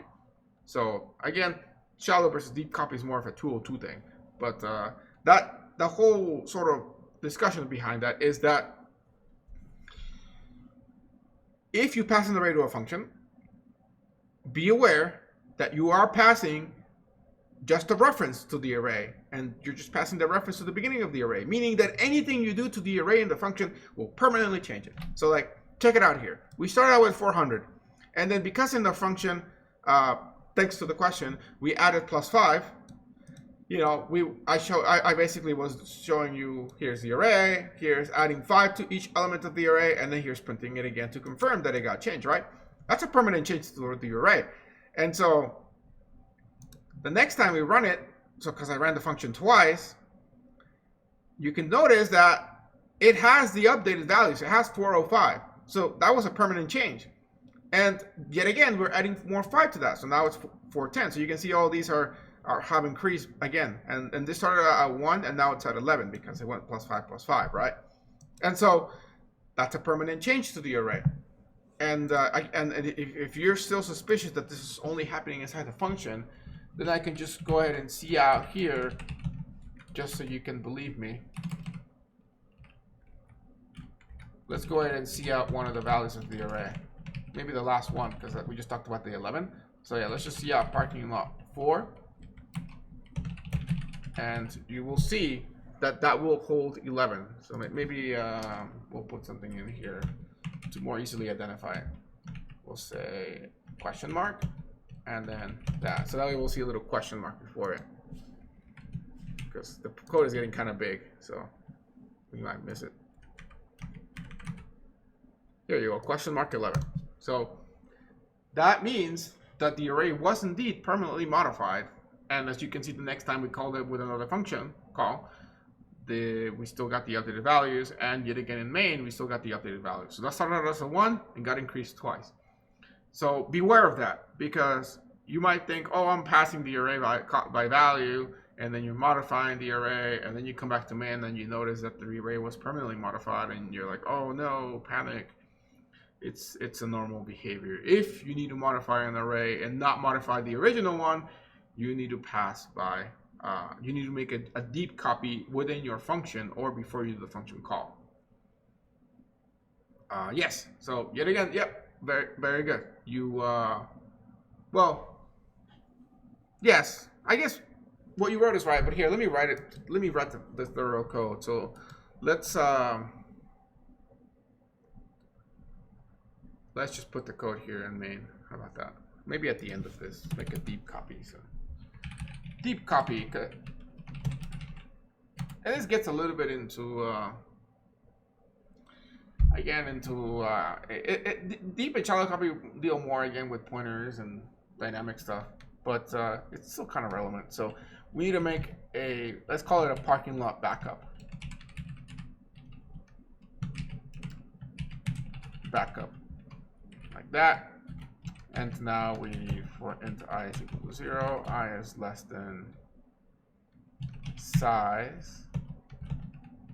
So again, shallow versus deep copy is more of a 202 thing. But the whole sort of discussion behind that is that if you pass an array to a function, be aware that you are passing just a reference to the array, and you're just passing the reference to the beginning of the array, meaning that anything you do to the array in the function will permanently change it. So like, check it out here. We started out with 400, and then because in the function, thanks to the question, we added +5, you know, I basically was showing you, here's the array, here's adding 5 to each element of the array, and then here's printing it again to confirm that it got changed, right? That's a permanent change to the array. And so the next time we run it, so because I ran the function twice, you can notice that it has the updated values. It has 405. So that was a permanent change. And yet again, we're adding more 5 to that. So now it's 410. So you can see all these have increased again. And this started at 1 and now it's at 11 because it went plus 5, right? And so that's a permanent change to the array. And if you're still suspicious that this is only happening inside the function, then I can just go ahead and see out here, just so you can believe me. Let's go ahead and see out one of the values of the array. Maybe the last one, because we just talked about the 11. So yeah, let's just see out parking lot 4. And you will see that that will hold 11. So maybe we'll put something in here to more easily identify it. We'll say question mark and then that. So that way we'll see a little question mark before it, because the code is getting kind of big, so we might miss it. There you go, question mark 11. So that means that the array was indeed permanently modified. And as you can see, the next time we called it with another function call, we still got the updated values, and yet again in main, we still got the updated values. So that started out as a 1 and got increased twice. So beware of that, because you might think, oh, I'm passing the array by value, and then you're modifying the array, and then you come back to main and you notice that the array was permanently modified, and you're like, oh no, panic. It's a normal behavior. If you need to modify an array and not modify the original one, you need to pass by, you need to make a deep copy within your function or before you do the function call. Yes, so yet again, yep, very, very good. Well, yes, I guess what you wrote is right, but here, let me write it, let me write the thorough code. So let's just put the code here in main. How about that? Maybe at the end of this, make a deep copy. So deep copy, and this gets a little bit into deep and shallow copy deal more again with pointers and dynamic stuff, but it's still kind of relevant. So we need to make let's call it a parking lot backup. Like that. And now we need for int I is equal to 0, I is less than size.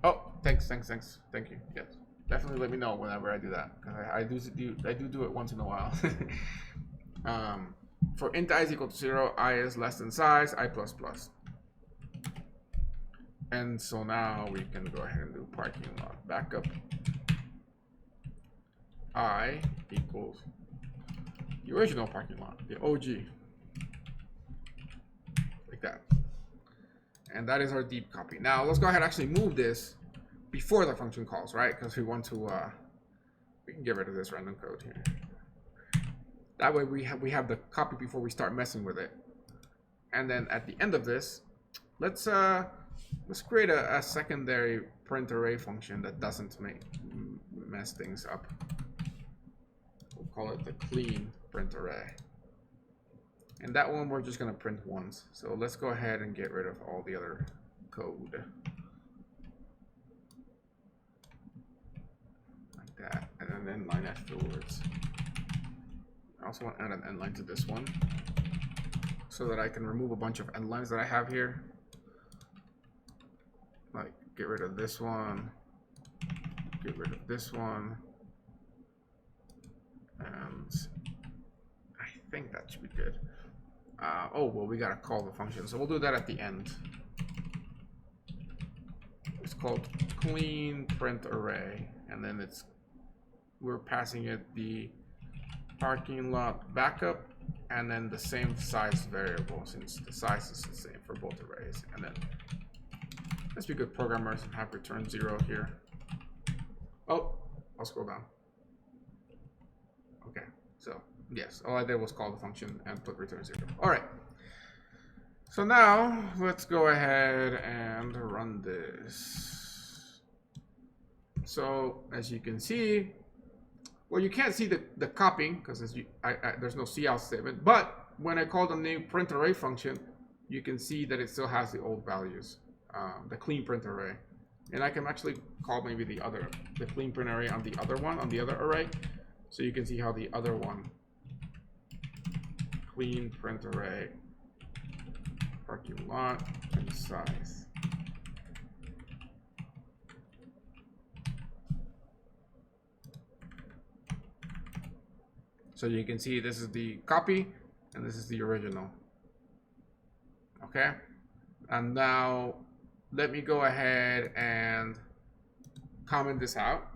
Oh, thanks. Thank you. Yes, definitely let me know whenever I do that, because I do it once in a while. For int I is equal to 0, I is less than size, I plus plus. And so now we can go ahead and do parking lot backup. I equals the original parking lot, the OG, like that. And that is our deep copy. Now let's go ahead and actually move this before the function calls, right? Because we want to, we can get rid of this random code here. That way we have the copy before we start messing with it. And then at the end of this, let's create a secondary print array function that doesn't mess things up. We'll call it the clean print array. And that one we're just going to print once. So let's go ahead and get rid of all the other code. Like that. And then line afterwards. I also want to add an end line to this one, so that I can remove a bunch of end lines that I have here. Like get rid of this one. Get rid of this one. And I think that should be good. Oh, well, we gotta call the function, so we'll do that at the end. It's called clean print array, and then we're passing it the parking lot backup, and then the same size variable, since the size is the same for both arrays. And then let's be good programmers and have return 0 here. Oh, I'll scroll down. Okay, so yes, all I did was call the function and put return 0. All right. So now let's go ahead and run this. So as you can see, well, you can't see the copying because there's no cout statement. But when I call the new print array function, you can see that it still has the old values, the clean print array. And I can actually call maybe the clean print array on the other one, on the other array. So you can see how the other one, clean print array, parking lot, and size. So you can see this is the copy and this is the original. Okay. And now let me go ahead and comment this out.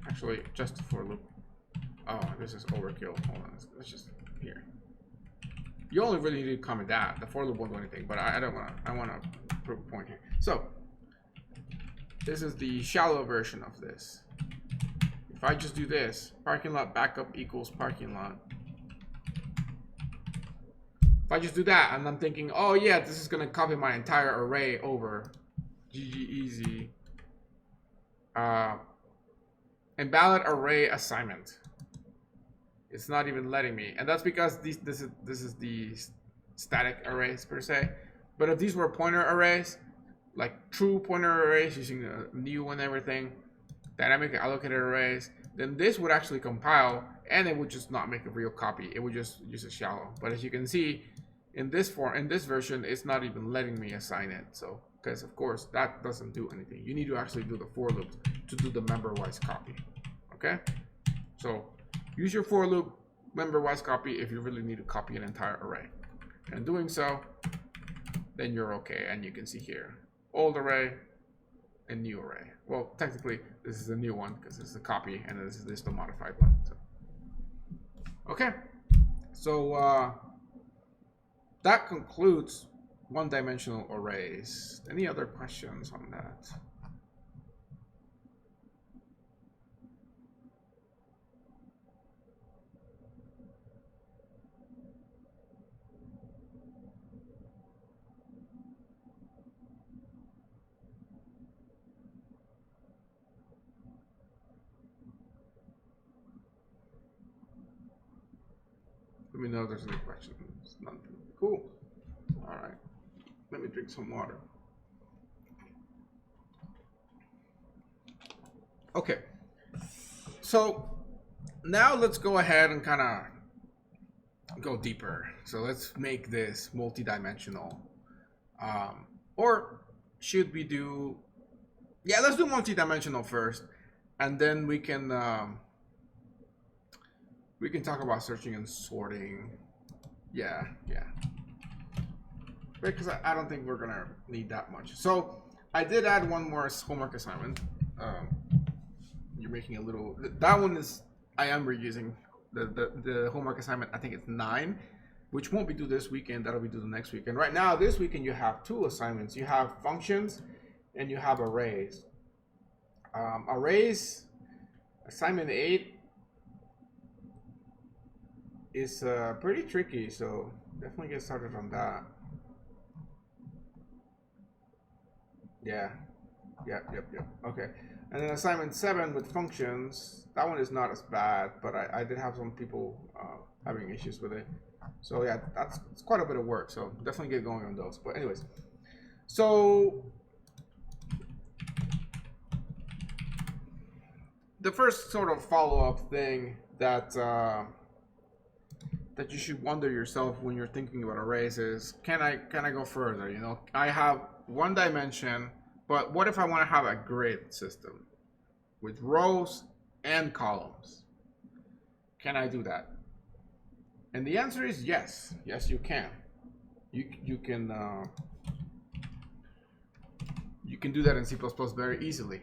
Actually, just for loop. Oh, this is overkill. Hold on, let's just here. You only really need to comment that. The for loop won't do anything, but I don't want to. I want to prove a point here. So this is the shallow version of this. If I just do this, parking lot backup equals parking lot. If I just do that, and I'm thinking, oh yeah, this is gonna copy my entire array over. GG easy. Invalid array assignment. It's not even letting me, and that's because this is the static arrays per se. But if these were pointer arrays, like true pointer arrays using the new and everything, dynamic allocated arrays, then this would actually compile and it would just not make a real copy. It would just use a shallow. But as you can see, in this version, it's not even letting me assign it. So, because of course that doesn't do anything. You need to actually do the for loop to do the member-wise copy. Okay? So use your for loop member-wise copy if you really need to copy an entire array. And doing so, then you're okay. And you can see here, old array and new array. Well, technically, this is a new one because this is a copy, and this is the modified one. So. Okay, so that concludes one-dimensional arrays. Any other questions on that? Let me know if there's any questions. None. Cool. All right. Let me drink some water. Okay. So now let's go ahead and kind of go deeper. So let's make this multi-dimensional. Or should we do... Yeah, let's do multi-dimensional first. And then we can talk about searching and sorting. Yeah. Because I don't think we're gonna need that much. So I did add one more homework assignment. You're making a little. That one is I am reusing the homework assignment. I think it's 9, which won't be due this weekend. That'll be due the next weekend. Right now, this weekend you have 2 assignments. You have functions, and you have arrays. Arrays assignment 8 is pretty tricky, so definitely get started on that. Yeah. Yep. Okay. And then assignment 7 with functions, that one is not as bad, but I did have some people having issues with it. So yeah, it's quite a bit of work, so definitely get going on those. But anyways, so the first sort of follow-up thing that that you should wonder yourself when you're thinking about arrays is, can I go further? You know, I have one dimension, but what if I want to have a grid system with rows and columns? Can I do that? And the answer is yes. Yes, you can. You can do that in C++ very easily.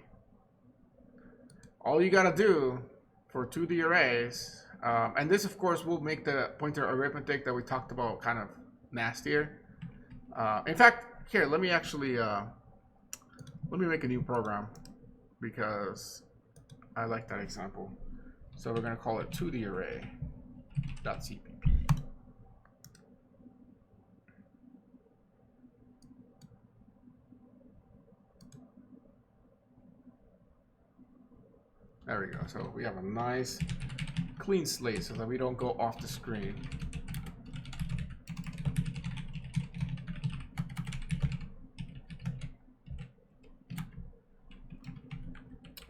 All you gotta do for 2D arrays, and this of course will make the pointer arithmetic that we talked about kind of nastier. In fact, here, let me actually let me make a new program because I like that example. So we're gonna call it 2D array.cpp. There we go. So we have a nice clean slate so that we don't go off the screen.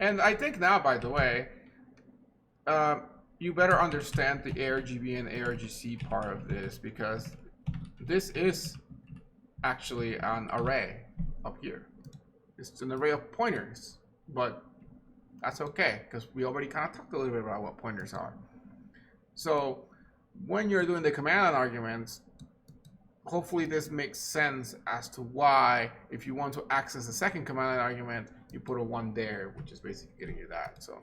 And I think now, by the way, you better understand the ARGB and ARGC part of this, because this is actually an array up here. It's an array of pointers, but that's okay because we already kind of talked a little bit about what pointers are. So when you're doing the command line arguments, hopefully this makes sense as to why, if you want to access the second command line argument, you put a 1 there, which is basically getting you that. So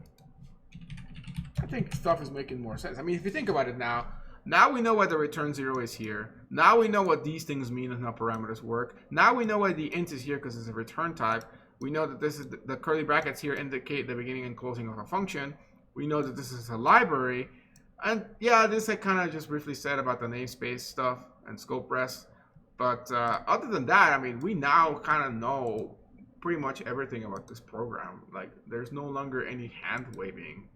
I think stuff is making more sense. I mean, if you think about it now we know why the return 0 is here. Now we know what these things mean and how parameters work. Now we know why the int is here because it's a return type. We know that this is the curly brackets here indicate the beginning and closing of a function. We know that this is a library. And yeah, this I kind of just briefly said about the namespace stuff and scope rest. But other than that, I mean, we now kind of know pretty much everything about this program. Like, there's no longer any hand waving,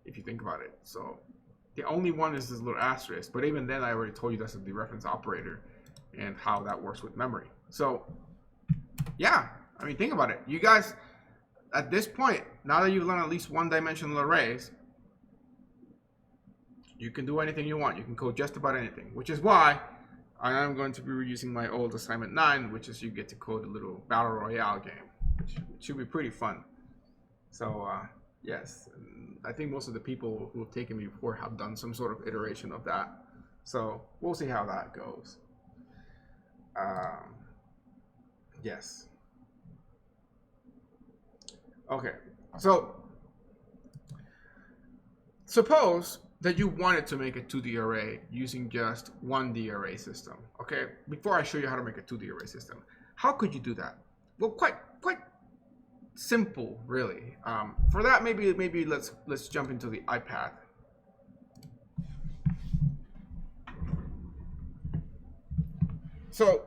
if you think about it. So the only one is this little asterisk. But even then, I already told you that's a dereference operator and how that works with memory. So yeah, I mean, think about it. You guys, at this point, now that you've learned at least one-dimensional arrays, you can do anything you want. You can code just about anything, which is why I am going to be reusing my old assignment 9, which is you get to code a little battle royale game, which should be pretty fun. So yes, I think most of the people who have taken me before have done some sort of iteration of that. So we'll see how that goes. Yes. Okay, so suppose that you wanted to make a 2D array using just 1D array system. Okay, before I show you how to make a 2D array system, how could you do that? Well, quite simple, really. For that, maybe let's jump into the iPad. So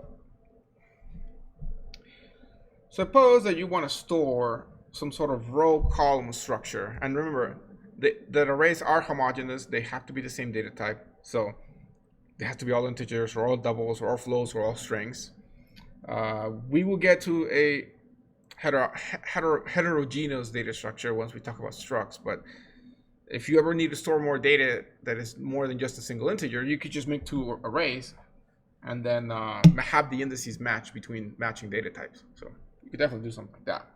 suppose that you want to store some sort of row column structure, and remember the arrays are homogeneous. They have to be the same data type, so they have to be all integers or all doubles or all floats or all strings. We will get to a heterogeneous data structure once we talk about structs, but if you ever need to store more data that is more than just a single integer, you could just make 2 arrays and then have the indices match between matching data types. So you could definitely do something like that.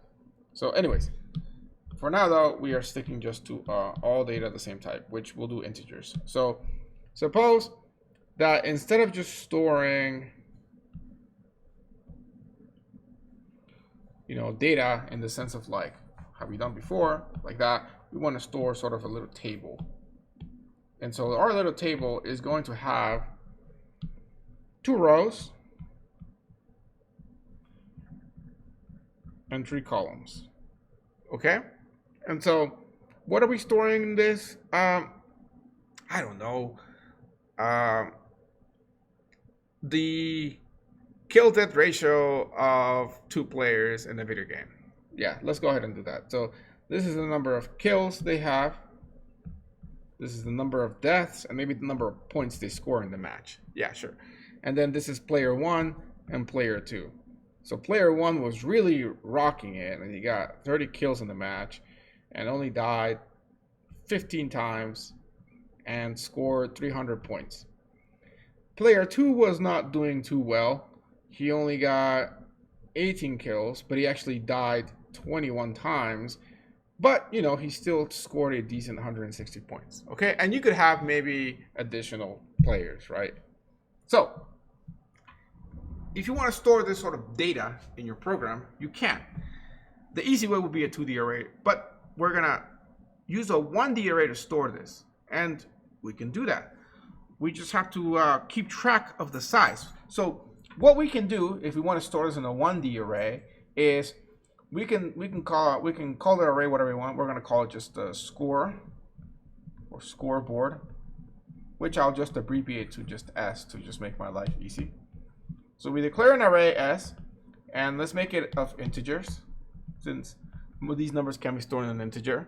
So anyways, for now though, we are sticking just to all data of the same type, which we'll do integers. So suppose that instead of just storing, you know, data in the sense of like how we done before, like that, we want to store sort of a little table. And so our little table is going to have 2 rows and 3 columns. Okay? And so what are we storing in this? I don't know. The kill-death ratio of 2 players in a video game. Yeah, let's go ahead and do that. So this is the number of kills they have. This is the number of deaths, and maybe the number of points they score in the match. Yeah, sure. And then this is player 1 and player 2. So player 1 was really rocking it, and he got 30 kills in the match and only died 15 times and scored 300 points. Player 2 was not doing too well. He only got 18 kills, but he actually died 21 times. But, you know, he still scored a decent 160 points. Okay, and you could have maybe additional players, right? So if you want to store this sort of data in your program, you can. The easy way would be a 2D array, but we're going to use a 1D array to store this. And we can do that. We just have to keep track of the size. So what we can do if we want to store this in a 1D array is we can call the array whatever we want. We're going to call it just a score or scoreboard, which I'll just abbreviate to just S to just make my life easy. So we declare an array S, and let's make it of integers, since these numbers can be stored in an integer.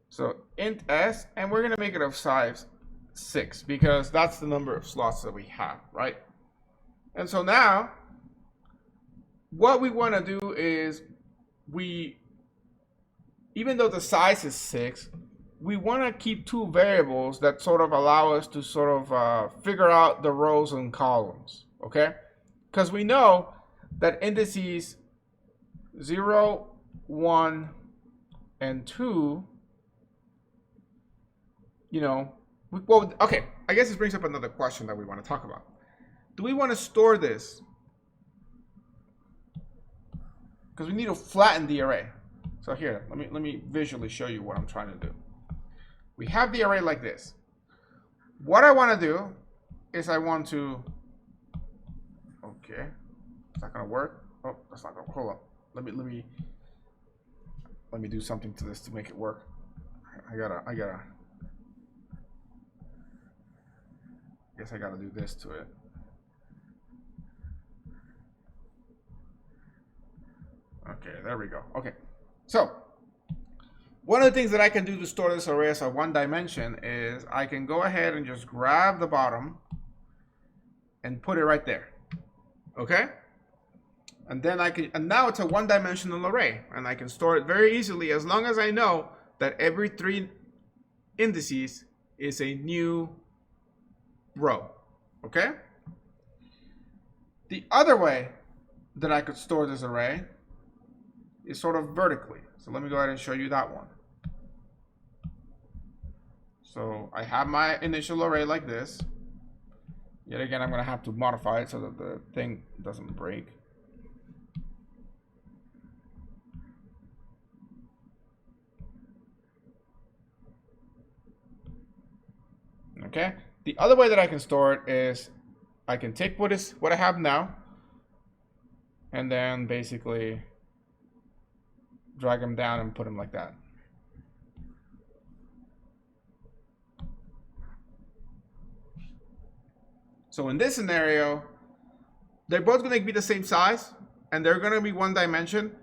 So int s, and we're going to make it of size 6 because that's the number of slots that we have, right? And so now what we want to do is even though the size is 6, we want to keep two variables that sort of allow us to sort of figure out the rows and columns, okay? Because we know that indices 0, 1, and 2, you know, well, okay, I guess this brings up another question that we want to talk about. Do we want to store this? Because we need to flatten the array. So here, let me visually show you what I'm trying to do. We have the array like this. What I want to do is I want to, okay, it's not gonna work. Oh, that's not gonna, hold on. Let me do something to this to make it work. I guess I gotta do this to it. Okay, there we go. Okay, so one of the things that I can do to store this array as a one dimension is I can go ahead and just grab the bottom and put it right there. Okay? And then and now it's a one dimensional array, and I can store it very easily as long as I know that every 3 indices is a new row. Okay? The other way that I could store this array is sort of vertically. So let me go ahead and show you that one. So I have my initial array like this. Yet again, I'm going to have to modify it so that the thing doesn't break. Okay. The other way that I can store it is I can take what I have now and then basically drag them down and put them like that. So in this scenario, they're both going to be the same size and they're going to be one dimension.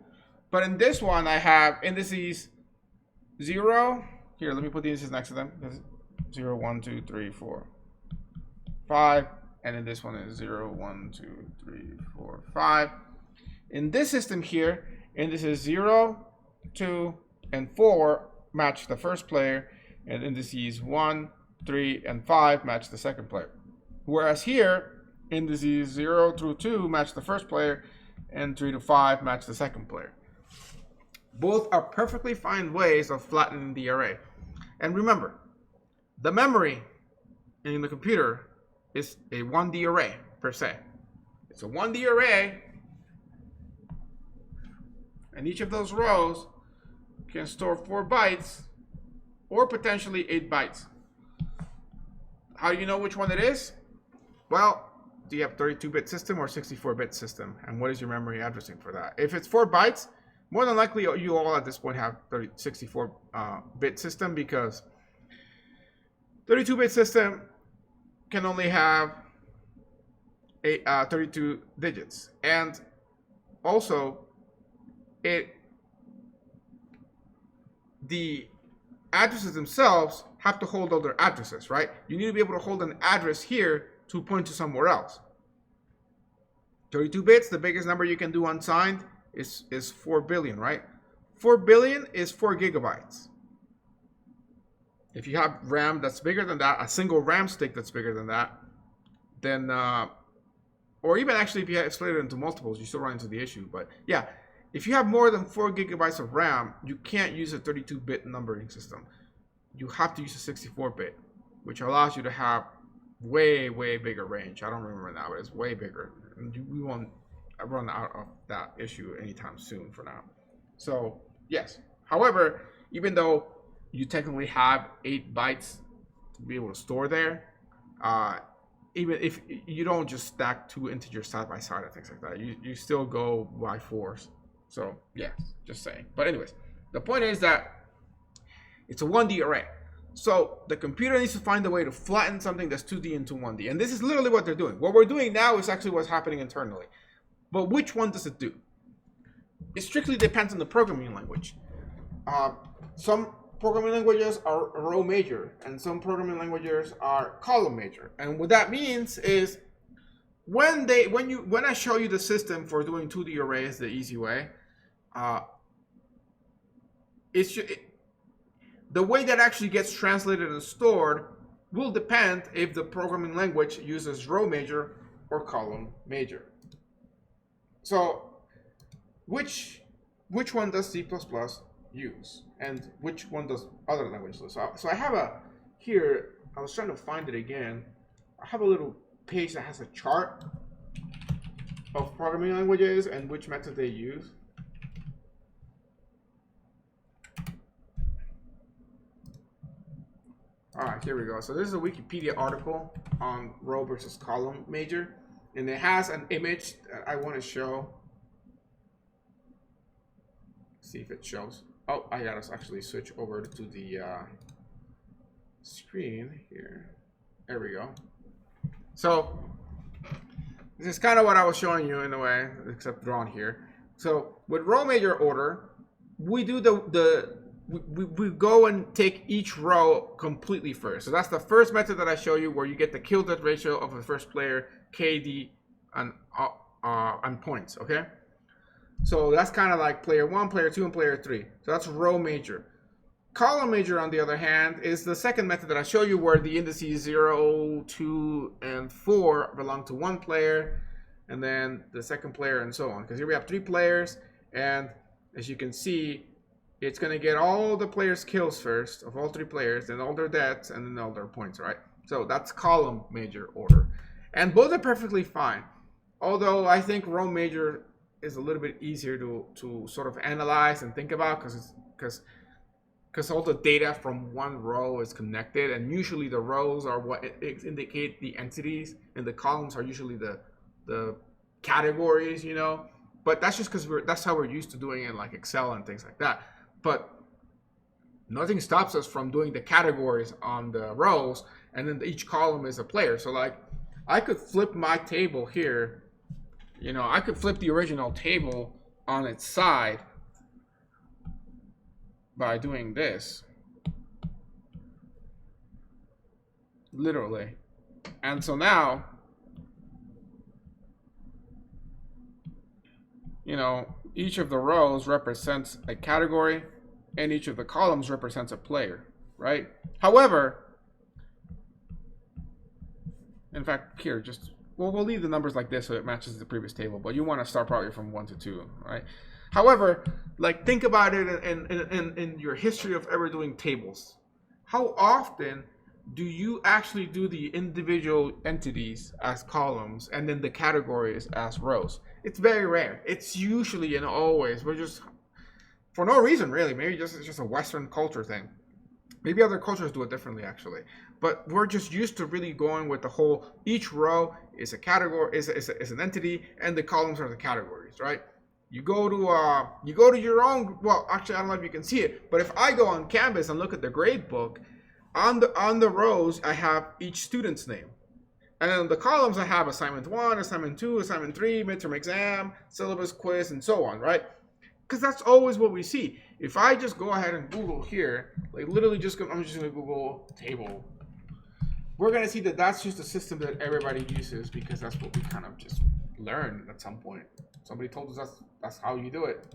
But in this one, I have indices 0. Here, let me put the indices next to them. 0, 1, 2, 3, 4, 5. And in this one is 0, 1, 2, 3, 4, 5. In this system here, indices 0, 2, and 4 match the first player, and indices 1, 3, and 5 match the second player. Whereas here, indices 0 through 2 match the first player, and 3 to 5 match the second player. Both are perfectly fine ways of flattening the array. And remember, the memory in the computer is a 1D array per se. It's a 1D array, and each of those rows can store 4 bytes or potentially 8 bytes. How do you know which one it is? Well, do you have 32-bit system or 64-bit system? And what is your memory addressing for that? If it's 4 bytes, more than likely you all at this point have 64-bit system, because 32-bit system can only have 32 digits. And also, the addresses themselves have to hold other addresses, right? You need to be able to hold an address here to point to somewhere else. 32 bits, the biggest number you can do unsigned is 4 billion, right? 4 billion is 4 gigabytes. If you have RAM that's bigger than that, a single RAM stick that's bigger than that, then, or even actually if you split it into multiples, you still run into the issue. But yeah, if you have more than 4 gigabytes of RAM, you can't use a 32-bit numbering system. You have to use a 64-bit, which allows you to have way bigger range. I don't remember now, but it's way bigger. And we won't run out of that issue anytime soon for now. So yes, however, even though you technically have 8 bytes to be able to store there, even if you don't just stack 2 integers side by side and things like that, you still go by 4s. So yeah, just saying. But anyways, the point is that it's a 1D array. So the computer needs to find a way to flatten something that's 2D into 1D. And this is literally what they're doing. What we're doing now is actually what's happening internally. But which one does it do? It strictly depends on the programming language. Some programming languages are row major, and some programming languages are column major. And what that means is when I show you the system for doing 2D arrays the easy way, the way that actually gets translated and stored will depend if the programming language uses row major or column major. So which one does C++ use, and which one does other languages use? So I have here, I was trying to find it again. I have a little page that has a chart of programming languages and which method they use. All right, here we go. So this is a Wikipedia article on row versus column major, and it has an image that I want to show. See if it shows. Oh, I gotta actually switch over to the screen here. There we go. So this is kind of what I was showing you in a way, except drawn here. So with row major order, we do we go and take each row completely first. So that's the first method that I show you, where you get the kill death ratio of the first player, KD, and points. Okay. So that's kind of like player 1, player 2, and player 3. So that's row major. Column major, on the other hand, is the second method that I show you, where the indices 0, 2, and 4 belong to one player, and then the second player, and so on. Because here we have 3 players, and as you can see, it's going to get all the players' kills first of all 3 players, then all their deaths, and then all their points, right? So that's column major order. And both are perfectly fine. Although I think row major is a little bit easier to sort of analyze and think about, because all the data from one row is connected, and usually the rows are what indicate the entities, and the columns are usually the categories, you know. But that's just because that's how we're used to doing it in like Excel and things like that. But nothing stops us from doing the categories on the rows, and then each column is a player. So like I could flip my table here. You know, I could flip the original table on its side by doing this. Literally. And so now, you know, each of the rows represents a category, and each of the columns represents a player, right? However, in fact, here, we'll leave the numbers like this so it matches the previous table, but you want to start probably from 1 to 2, right? However, like, think about it in your history of ever doing tables. How often do you actually do the individual entities as columns and then the categories as rows? It's very rare. It's usually and always, we're just, for no reason really, maybe it's just a Western culture thing. Maybe other cultures do it differently actually. But we're just used to really going with the whole, each row is a category, is an entity, and the columns are the categories, right? You go to your own, well, actually, I don't know if you can see it, but if I go on Canvas and look at the grade book, on the rows, I have each student's name. And then the columns, I have assignment 1, assignment 2, assignment 3, midterm exam, syllabus, quiz, and so on, right? Because that's always what we see. If I just go ahead and Google here, like literally I'm just going to Google table, we're going to see that that's just a system that everybody uses because that's what we kind of just learned at some point. Somebody told us that's how you do it.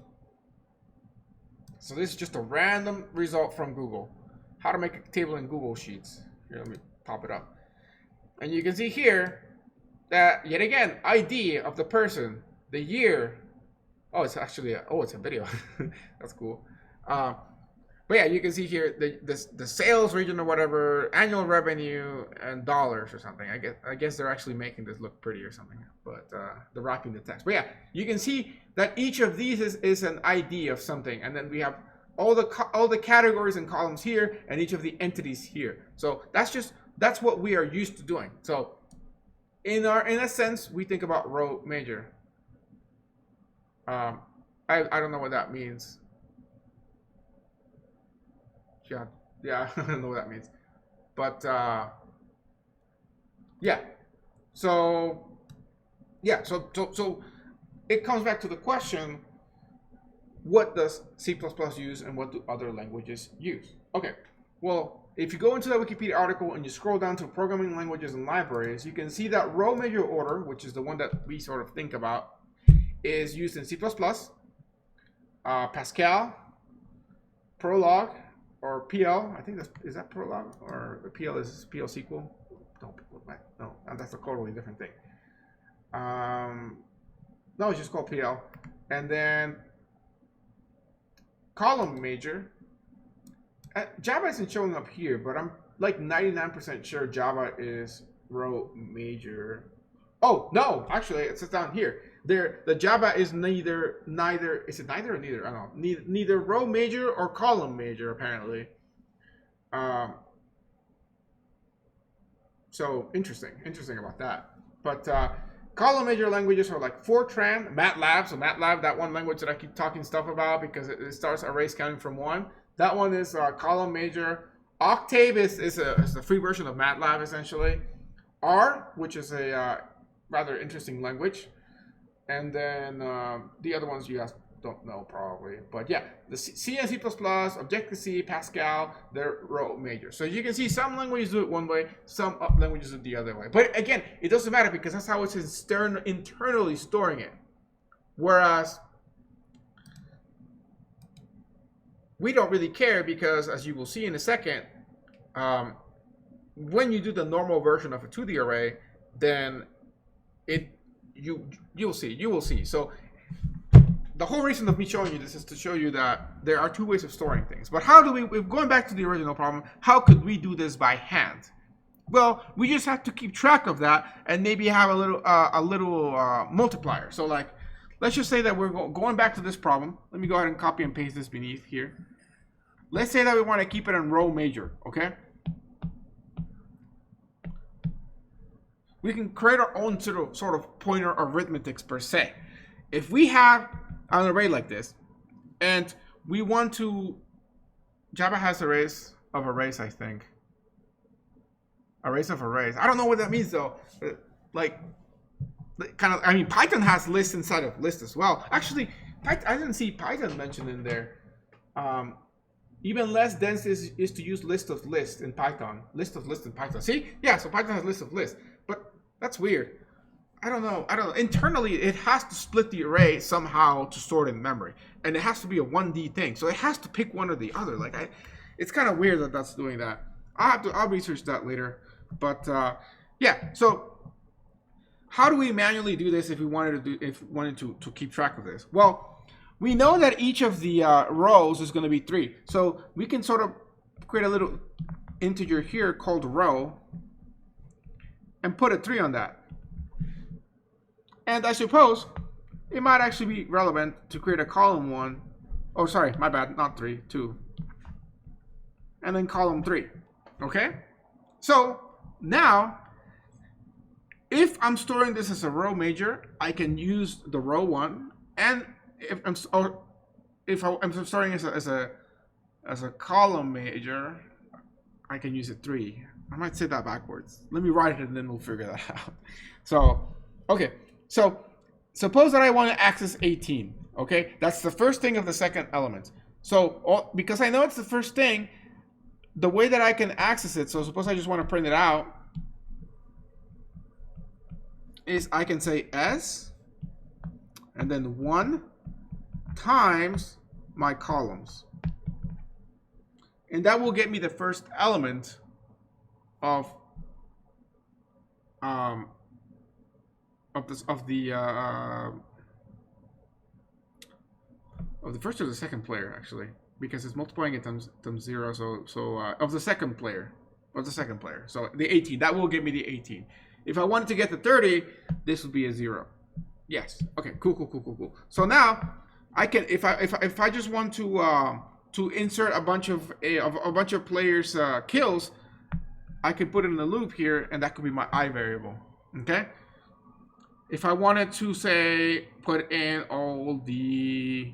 So this is just a random result from Google. How to make a table in Google Sheets. Here, let me pop it up. And you can see here that, yet again, ID of the person, the year. Oh, it's actually, it's a video. That's cool. But yeah, you can see here the sales region or whatever, annual revenue, and dollars or something. I guess they're actually making this look pretty or something, but they're wrapping the text. But yeah, you can see that each of these is an ID of something, and then we have all the categories and columns here, and each of the entities here. So that's what we are used to doing. So in a sense, we think about row major. I don't know what that means. Yeah, I don't know what that means. But yeah. So it comes back to the question, what does C++ use and what do other languages use? Okay, well, if you go into the Wikipedia article and you scroll down to programming languages and libraries, you can see that row major order, which is the one that we sort of think about, is used in C++, Pascal, Prolog, or PL. I think is that Prolog, or the PL is PL SQL? No, that's a totally different thing. No, it's just called PL. And then column major. Java isn't showing up here, but I'm like 99% sure Java is row major. Oh no, actually it says down here. The Java is neither. Is it neither or neither? I don't know. Neither row major or column major apparently. So interesting about that. But column major languages are like Fortran, MATLAB. So MATLAB, that one language that I keep talking stuff about because it starts arrays counting from 1. That one is column major. Octave is a free version of MATLAB essentially. R, which is a rather interesting language. And then the other ones you guys don't know probably. But yeah, the C and C++, Objective-C, Pascal, they're row major. So you can see some languages do it one way, some languages do it the other way. But again, it doesn't matter because that's how it's internally storing it. Whereas we don't really care because, as you will see in a second, when you do the normal version of a 2D array, then you will see. So the whole reason of me showing you this is to show you that there are two ways of storing things. But how do we, going back to the original problem, how could we do this by hand? Well, we just have to keep track of that and maybe have a little multiplier. So like, let's just say that we're going back to this problem. Let me go ahead and copy and paste this beneath here. Let's say that we want to keep it in row major, okay? We can create our own sort of pointer arithmetics per se. If we have an array like this, and we want to, Java has arrays of arrays, I think. Arrays of arrays. I don't know what that means though. Like, kind of, I mean, Python has lists inside of lists as well. Actually, I didn't see Python mentioned in there. Even less dense is to use list of lists in Python. List of lists in Python. See? Yeah, so Python has list of lists. But that's weird. I don't know. Internally, it has to split the array somehow to store it in memory. And it has to be a 1D thing. So it has to pick one or the other. Like, it's kind of weird that that's doing that. I'll research that later. But yeah, so how do we manually do this if we wanted to keep track of this? Well, we know that each of the rows is going to be 3. So we can sort of create a little integer here called row and put a 3 on that. And I suppose it might actually be relevant to create a column 1. Oh, sorry, my bad, not 3, 2. And then column 3. Okay? So now, if I'm storing this as a row major, I can use the row 1. And if I'm storing it as a column major, I can use it 3. I might say that backwards. Let me write it and then we'll figure that out. So, okay. So, suppose that I want to access 18. Okay, that's the first thing of the second element. So, because I know it's the first thing, the way that I can access it, so suppose I just want to print it out, is I can say S, and then 1 times my columns. And that will get me the first element of the first or the second player, actually, because it's multiplying it times 0. So of the second player, So the 18, that will give me the 18. If I wanted to get the 30, this would be a 0. Yes. Okay. Cool. So now I can, if I just want to insert a bunch of players' kills, I can put it in a loop here, and that could be my I variable. Okay. If I wanted to say put in all the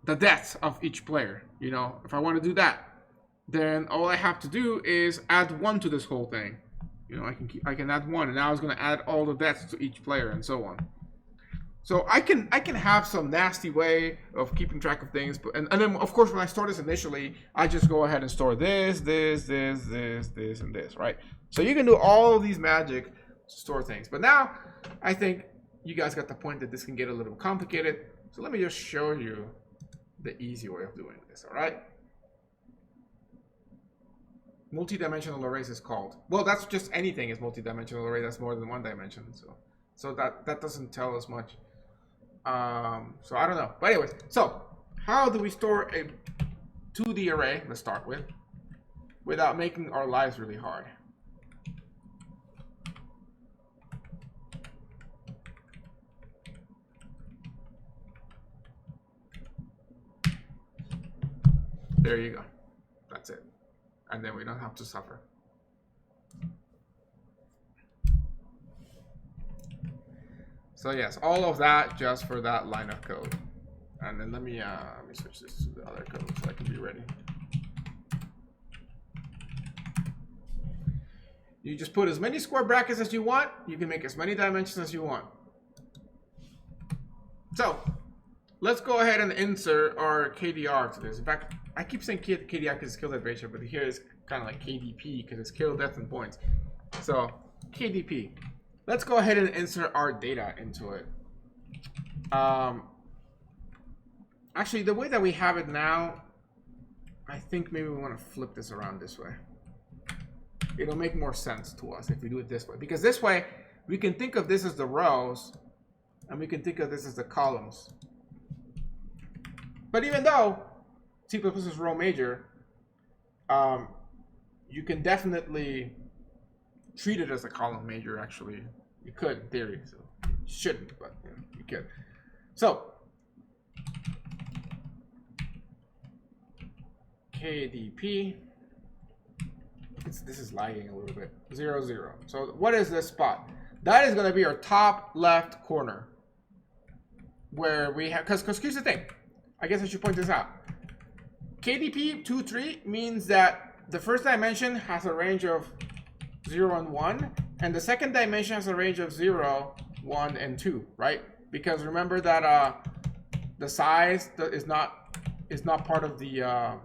deaths of each player, you know, if I want to do that, then all I have to do is add 1 to this whole thing. You know, I can add 1, and now I was going to add all the deaths to each player and so on. So I can have some nasty way of keeping track of things, but and then of course when I store this initially, I just go ahead and store this, and this, right? So you can do all of these magic to store things. But now I think you guys got the point that this can get a little complicated. So let me just show you the easy way of doing this, all right? Multi-dimensional arrays is called. Well, that's just anything is multi-dimensional array. That's more than one dimension. So that doesn't tell us much. So I don't know. But anyways, so how do we store a 2D array, let's start with, without making our lives really hard? There you go. That's it. And then we don't have to suffer. So yes, all of that just for that line of code. And then let me switch this to the other code so I can be ready. You just put as many square brackets as you want. You can make as many dimensions as you want. So let's go ahead and insert our KDR to this. In fact, I keep saying KDR because it's kill death ratio, but here it's kind of like KDP because it's kill death and points. So KDP. Let's go ahead and insert our data into it. Actually, the way that we have it now, I think maybe we want to flip this around this way. It'll make more sense to us if we do it this way. Because this way, we can think of this as the rows, and we can think of this as the columns. But even though C++ is row major, you can definitely treat it as a column major, actually. You could, in theory. So you shouldn't, but you know, you could. So, KDP. This is lagging a little bit. 0, 0. So what is this spot? That is going to be our top left corner. Where we have, because here's the thing. I guess I should point this out. KDP 2, 3 means that the first dimension has a range of 0 and 1, and the second dimension has a range of 0, 1, and 2, right? Because remember that the size is not part of the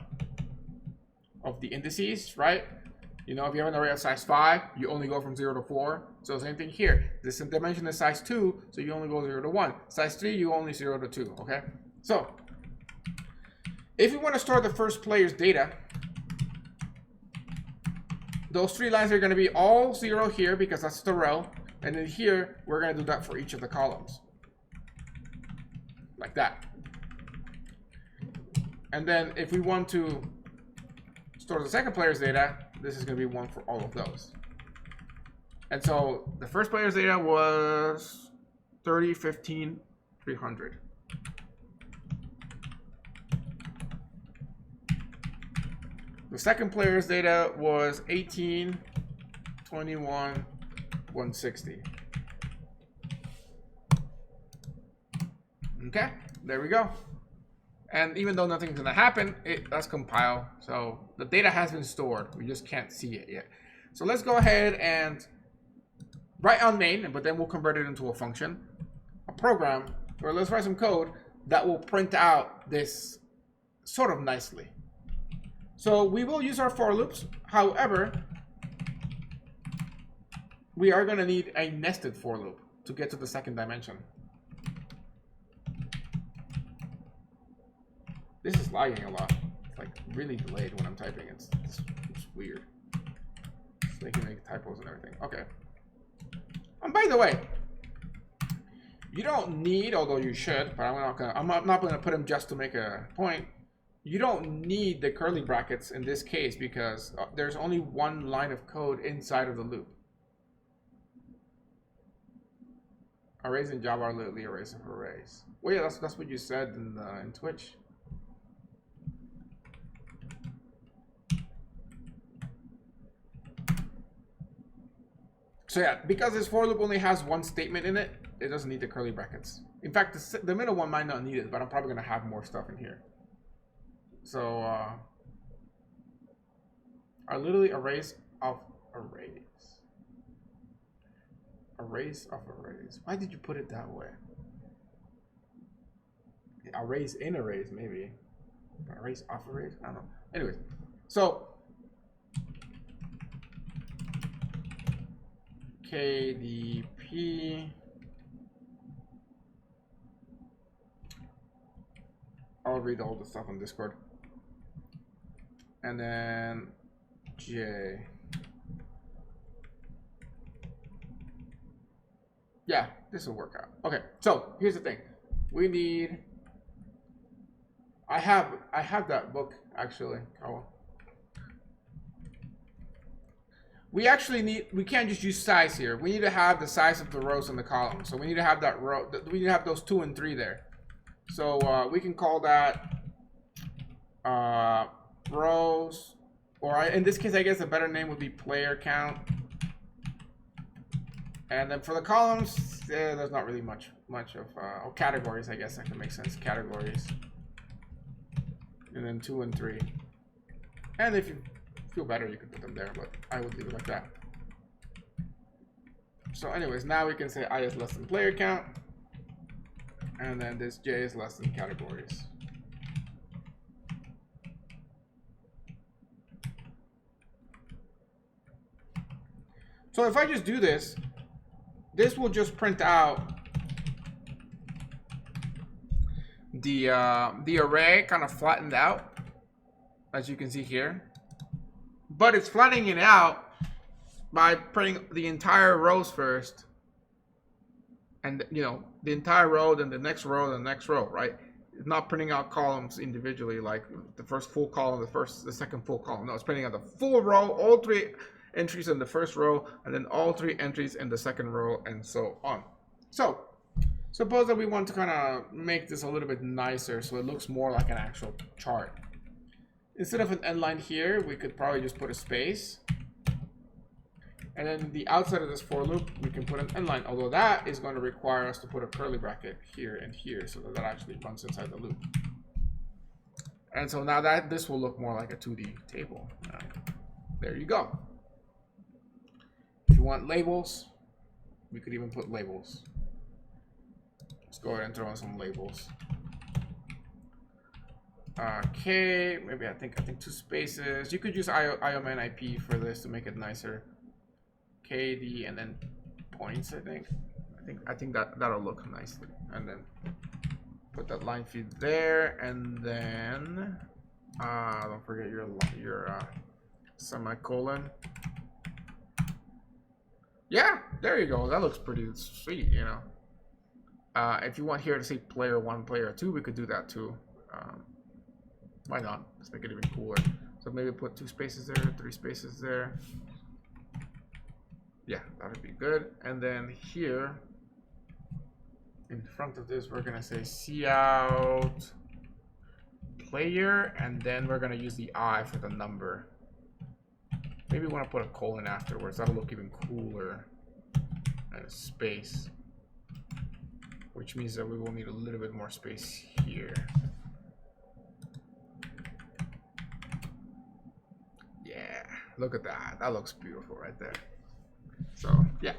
indices, right? You know, if you have an array of size 5, you only go from 0 to 4. So same thing here. This dimension is size 2, so you only go 0 to 1. Size 3, you only 0 to 2, okay? So, if we want to store the first player's data, those 3 lines are going to be all 0 here because that's the row. And then here, we're going to do that for each of the columns. Like that. And then if we want to store the second player's data, this is going to be 1 for all of those. And so the first player's data was 30, 15, 300. The second player's data was 18, 21, 160. Okay, there we go. And even though nothing's going to happen, it does compile. So the data has been stored. We just can't see it yet. So let's go ahead and write on main, but then we'll convert it into a function, a program, or let's write some code that will print out this sort of nicely. So we will use our for loops. However, we are going to need a nested for loop to get to the second dimension. This is lagging a lot. It's like really delayed when I'm typing. It's weird. It's making me typos and everything. Okay. And by the way, you don't need, although you should, but I'm not gonna put them just to make a point. You don't need the curly brackets in this case because there's only one line of code inside of the loop. Arrays in Java are literally arrays of arrays. Well, yeah, that's what you said in Twitch. So yeah, because this for loop only has one statement in it, it doesn't need the curly brackets. In fact, the middle one might not need it, but I'm probably going to have more stuff in here. So, are literally arrays of arrays. Arrays of arrays. Why did you put it that way? arrays in arrays, maybe. Arrays off arrays? I don't know. Anyways, so KDP. I'll read all the stuff on Discord. And then J. Yeah, this will work out. Okay, so here's the thing. We need. I have that book actually. Oh. We actually need. We can't just use size here. We need to have the size of the rows and the columns. So we need to have that row. We need to have those 2 and 3 there. So we can call that rows, or in this case, I guess a better name would be player count. And then for the columns, there's not really much of categories. I guess that can make sense. Categories, and then 2 and 3. And if you feel better, you can put them there, but I would leave it like that. So, anyways, now we can say I is less than player count, and then this J is less than categories. So if I just do this, this will just print out the array kind of flattened out, as you can see here. But it's flattening it out by printing the entire rows first, and the entire row, then the next row, then the next row, right? It's not printing out columns individually, like the first full column, the second full column. No, it's printing out the full row, all 3 entries in the first row, and then all 3 entries in the second row, and so on. So suppose that we want to kind of make this a little bit nicer so it looks more like an actual chart. Instead of an end line here, we could probably just put a space, and then the outside of this for loop we can put an end line, although that is going to require us to put a curly bracket here and here so that actually runs inside the loop. And so now that this will look more like a 2D table. There you go. If you want labels, we could even put labels. Let's go ahead and throw in some labels. Okay, maybe I think 2 spaces. You could use IOMN IP for this to make it nicer. KD and then points. I think that'll look nicely. And then put that line feed there, and then don't forget your semicolon. Yeah, there you go. That looks pretty sweet, If you want here to say player 1, player 2, we could do that too. Why not? Let's make it even cooler. So maybe put 2 spaces there, 3 spaces there. Yeah, that would be good. And then here, in front of this, we're gonna say cout player, and then we're gonna use the I for the number. Maybe we want to put a colon afterwards. That'll look even cooler. And a space, which means that we will need a little bit more space here. Yeah, look at that. That looks beautiful right there. So yeah,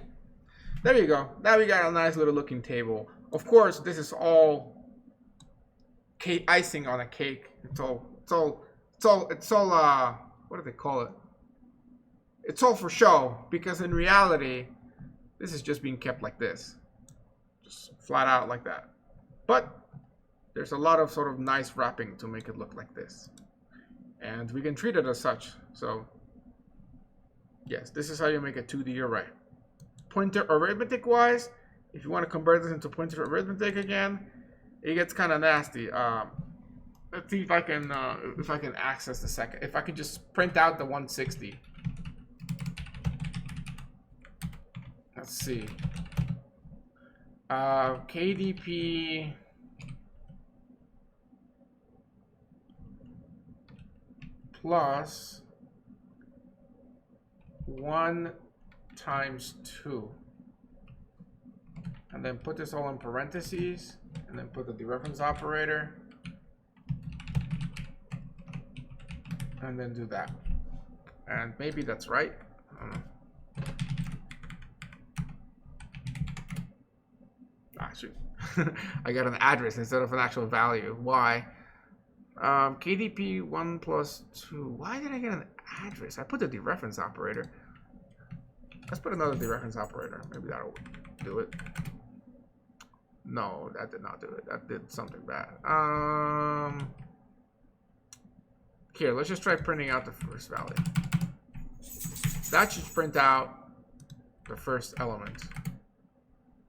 there you go. Now we got a nice little looking table. Of course, this is all cake, icing on a cake. It's all what do they call it? It's all for show, because in reality, this is just being kept like this, just flat out like that. But there's a lot of sort of nice wrapping to make it look like this, and we can treat it as such. So yes, this is how you make a 2D array. Pointer arithmetic wise, if you want to convert this into pointer arithmetic again, it gets kind of nasty. Let's see if I can access the second. If I can just print out the 160. Let's see. KDP plus 1 times 2, and then put this all in parentheses, and then put the dereference operator, and then do that. And maybe that's right. I don't know. shoot. I got an address instead of an actual value. Why? KDP 1 plus 2. Why did I get an address? I put the dereference operator. Let's put another dereference operator. Maybe that'll do it. No, that did not do it. That did something bad. Here, let's just try printing out the first value. That should print out the first element.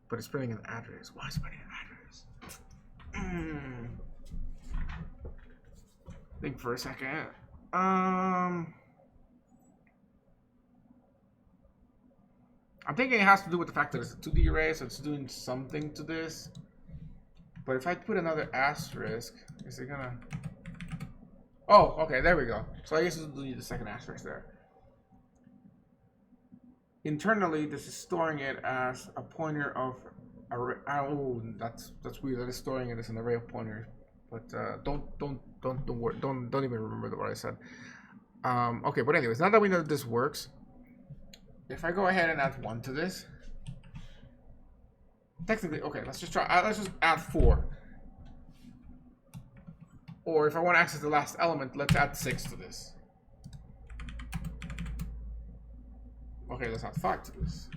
But it's printing an address. Why is it printing an address? Think for a second. I'm thinking it has to do with the fact that it's a 2D array, so it's doing something to this. But if I put another asterisk, is it gonna... Oh, okay, there we go. So I guess we'll need the second asterisk there. Internally, this is storing it as a pointer of array. Oh, that's weird. That is storing it as an array of pointers. But don't even remember what I said. Okay, but anyways, now that we know that this works, if I go ahead and add 1 to this, technically, okay, let's just try. Let's just add 4. Or if I want to access the last element, let's add 6 to this. Okay, let's add 5 to this.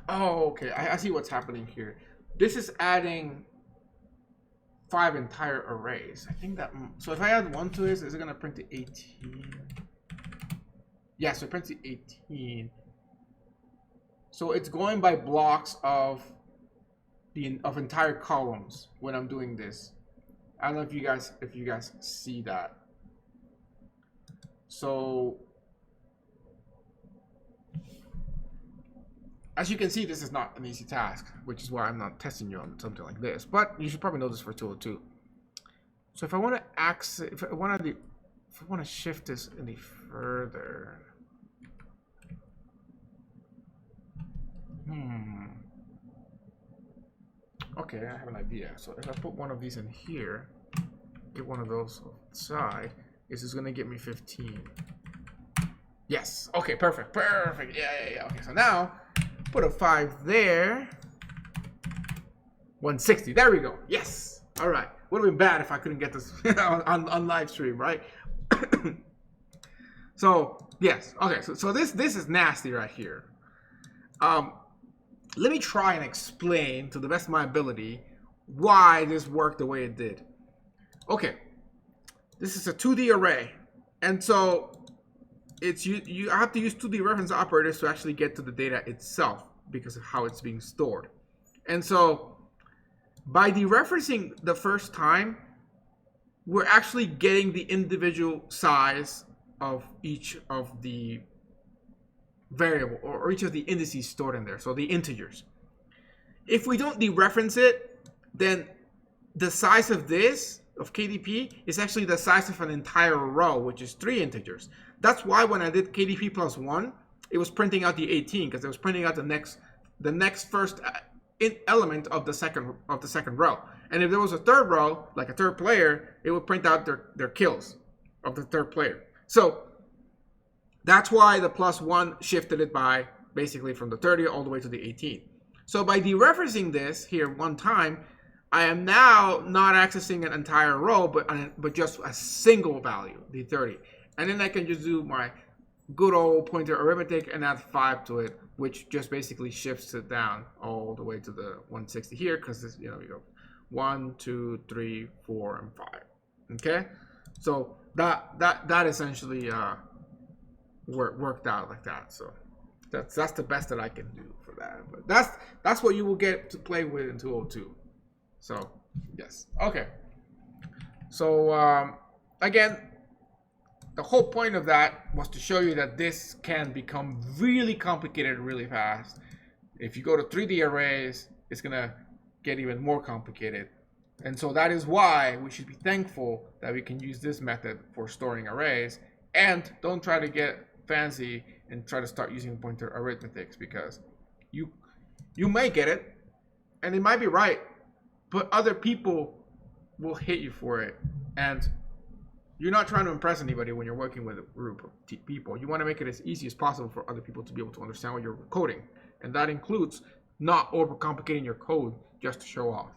Oh, okay, I see what's happening here. This is adding 5 entire arrays. I think that, so if I add 1 to this, is it gonna print the 18? Yeah, so it prints the 18. So it's going by blocks of entire columns when I'm doing this. I don't know if you guys see that. So as you can see, this is not an easy task, which is why I'm not testing you on something like this. But you should probably know this for 202. So if I want to access, if I want to shift this any further, okay, I have an idea. So if I put one of these in here, get one of those on the side, this is going to get me 15. Yes. Okay, perfect. Perfect. Yeah. Okay, so now put a 5 there. 160. There we go. Yes. All right. Would have been bad if I couldn't get this on live stream, right? So, yes. Okay, so this is nasty right here. Let me try and explain to the best of my ability why this worked the way it did. Okay. This is a 2D array. And so it's you have to use 2D reference operators to actually get to the data itself because of how it's being stored. And so by dereferencing the first time, we're actually getting the individual size of each of the variable or each of the indices stored in there, so the integers. If we don't dereference it, then the size of this, of KDP, is actually the size of an entire row, which is 3 integers. That's why when I did KDP plus 1, it was printing out the 18, because it was printing out the next first element of the second row. And if there was a third row, like a third player, it would print out their kills of the third player. So that's why the plus 1 shifted it by basically from the 30 all the way to the 18. So by dereferencing this here one time, I am now not accessing an entire row, but just a single value, the 30. And then I can just do my good old pointer arithmetic and add 5 to it, which just basically shifts it down all the way to the 160 here, because you go 1, 2, 3, 4, and 5. Okay, so that essentially worked out like that. So that's the best that I can do for that. But that's what you will get to play with in 202. So yes, okay. So again, the whole point of that was to show you that this can become really complicated really fast. If you go to 3D arrays, it's gonna get even more complicated. And so that is why we should be thankful that we can use this method for storing arrays. And don't try to get fancy and try to start using pointer arithmetics, because you may get it and it might be right, but other people will hate you for it, and You're not trying to impress anybody when you're working with a group of people. You want to make it as easy as possible for other people to be able to understand what you're coding. And that includes not overcomplicating your code just to show off.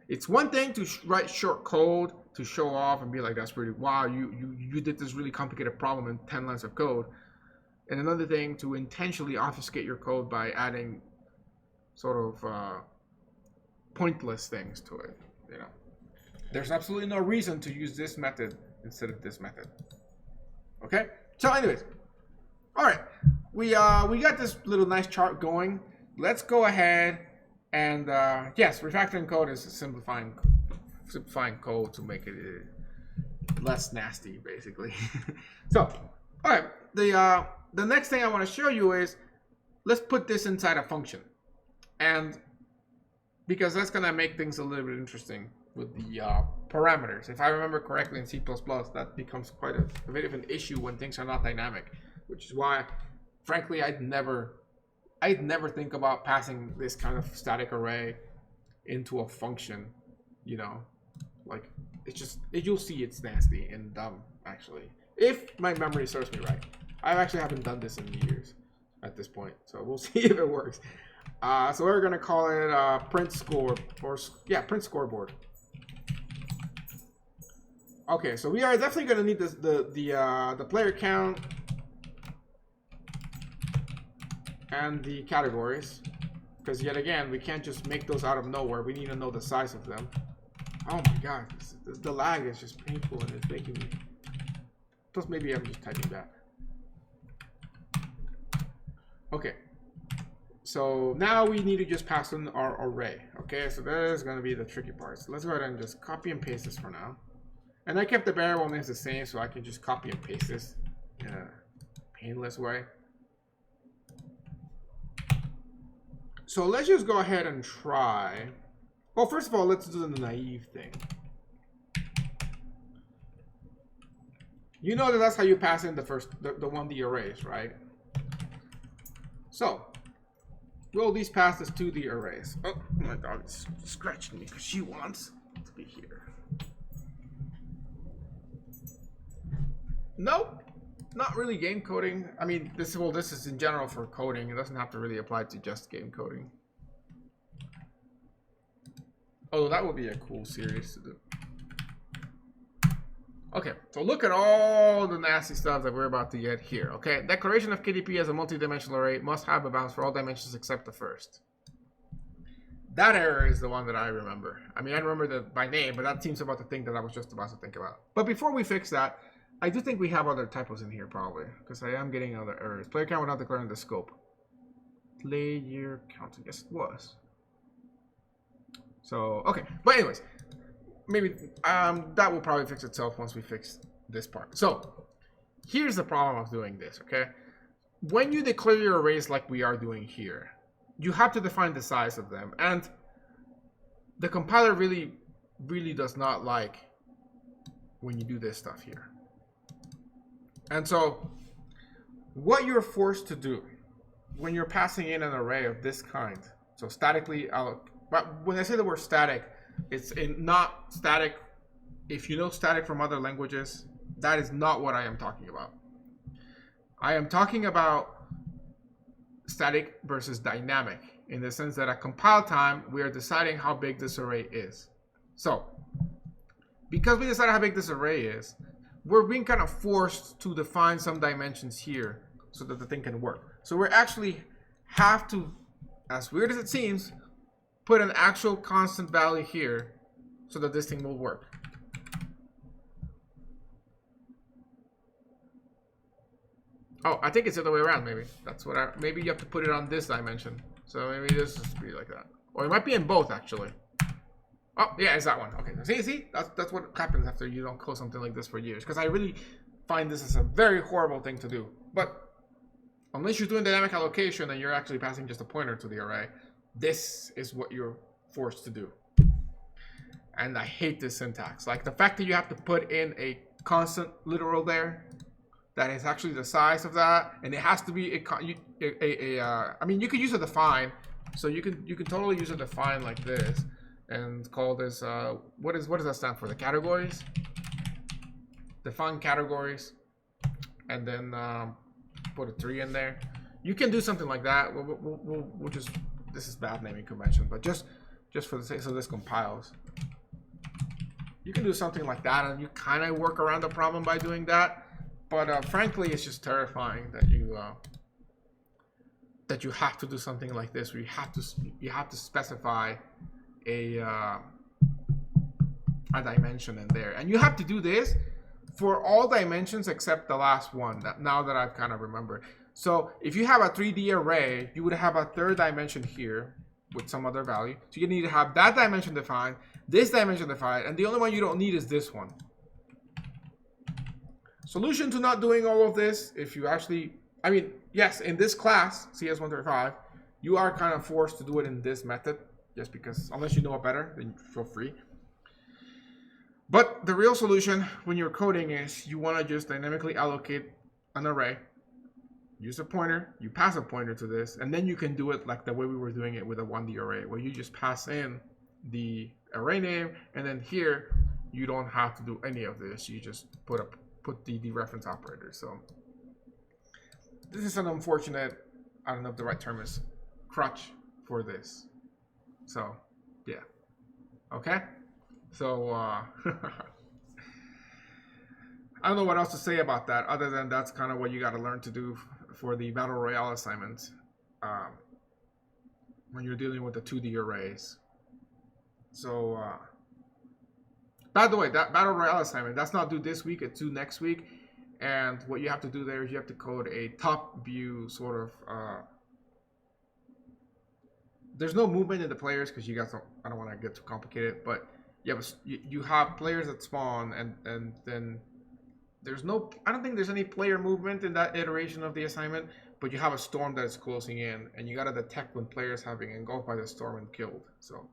It's one thing to write short code to show off and be like, that's pretty, wow, you did this really complicated problem in 10 lines of code. And another thing to intentionally obfuscate your code by adding sort of pointless things to it, you know. There's absolutely no reason to use this method instead of this method. Okay? So anyways, all right. We got this little nice chart going. Let's go ahead and yes, refactoring code is simplifying code to make it less nasty, basically. So, all right. The next thing I want to show you is, let's put this inside a function, and because that's gonna make things a little bit interesting with the parameters. If I remember correctly, in C++, that becomes quite a bit of an issue when things are not dynamic, which is why, frankly, I'd never think about passing this kind of static array into a function. You know, like you'll see it's nasty and dumb, actually, if my memory serves me right. I actually haven't done this in years at this point, so we'll see if it works. So we're gonna call it print score, or yeah, print scoreboard. Okay, so we are definitely gonna need this, the player count and the categories, because yet again we can't just make those out of nowhere. We need to know the size of them. Oh my god, the lag is just painful and it's making me. Plus maybe I'm just typing that. Okay. So now we need to just pass in our array. Okay, so there's going to be the tricky part. So let's go ahead and just copy and paste this for now. And I kept the variable names the same, so I can just copy and paste this in a painless way. So let's just go ahead and try. Well, first of all, let's do the naive thing. You know that's how you pass in the the arrays, right? So we'll at least pass this to the arrays. Oh, my dog is scratching me because she wants to be here. Nope, not really game coding. I mean, this is in general for coding. It doesn't have to really apply to just game coding. Oh, that would be a cool series to do. Okay, so look at all the nasty stuff that we're about to get here. Okay, declaration of KDP as a multi-dimensional array must have a bounds for all dimensions except the first. That error is the one that I remember. I mean, I remember that by name, but that seems about the thing that I was just about to think about. But before we fix that, I do think we have other typos in here probably, because I am getting other errors. Player count without declaring the scope. Player count, I guess it was. So, okay, but anyways. Maybe that will probably fix itself once we fix this part. So here's the problem of doing this, okay? When you declare your arrays like we are doing here, you have to define the size of them, and the compiler really does not like when you do this stuff here. And so what you're forced to do when you're passing in an array of this kind, so statically, but when I say the word static, it's not static. If you know static from other languages, that is not what I am talking about. I am talking about static versus dynamic, in the sense that at compile time, we are deciding how big this array is. So, because we decided how big this array is, we're being kind of forced to define some dimensions here so that the thing can work. So we actually have to, as weird as it seems, put an actual constant value here so that this thing will work. Oh, I think it's the other way around, maybe. That's what maybe you have to put it on this dimension. So maybe this is be like that. Or it might be in both, actually. Oh, yeah, it's that one. Okay, see? That's what happens after you don't code something like this for years. Because I really find this is a very horrible thing to do. But unless you're doing dynamic allocation and you're actually passing just a pointer to the array, this is what you're forced to do. And I hate this syntax. Like the fact that you have to put in a constant literal there that is actually the size of that, and it has to be I mean, you could use a define, so you can totally use a define like this and call this what does that stand for? The categories. define categories, and then put a 3 in there. You can do something like that. We'll just, this is bad naming convention, but just for the sake, so this compiles. You can do something like that, and you kind of work around the problem by doing that. But frankly, it's just terrifying that you have to do something like this, where you have to specify a dimension in there, and you have to do this for all dimensions except the last one. Now that I've kind of remembered. So if you have a 3D array, you would have a third dimension here with some other value. So you need to have that dimension defined, this dimension defined, and the only one you don't need is this one. Solution to not doing all of this, if you actually, I mean, yes, in this class, CS135, you are kind of forced to do it in this method, just because, unless you know it better, then feel free. But the real solution when you're coding is you want to just dynamically allocate an array. Use a pointer, you pass a pointer to this, and then you can do it like the way we were doing it with a 1D array, where you just pass in the array name, and then here you don't have to do any of this. You just put the dereference operator. So this is an unfortunate, I don't know if the right term is, crutch for this. So yeah, okay. So I don't know what else to say about that, other than that's kind of what you got to learn to do for the Battle Royale assignment when you're dealing with the 2D arrays. So, by the way, that Battle Royale assignment, that's not due this week, it's due next week. And what you have to do there is you have to code a top view sort of, there's no movement in the players because you guys don't, I don't want to get too complicated, but you have players that spawn, and then there's no, I don't think there's any player movement in that iteration of the assignment, but you have a storm that is closing in, and you got to detect when players have been engulfed by the storm and killed. So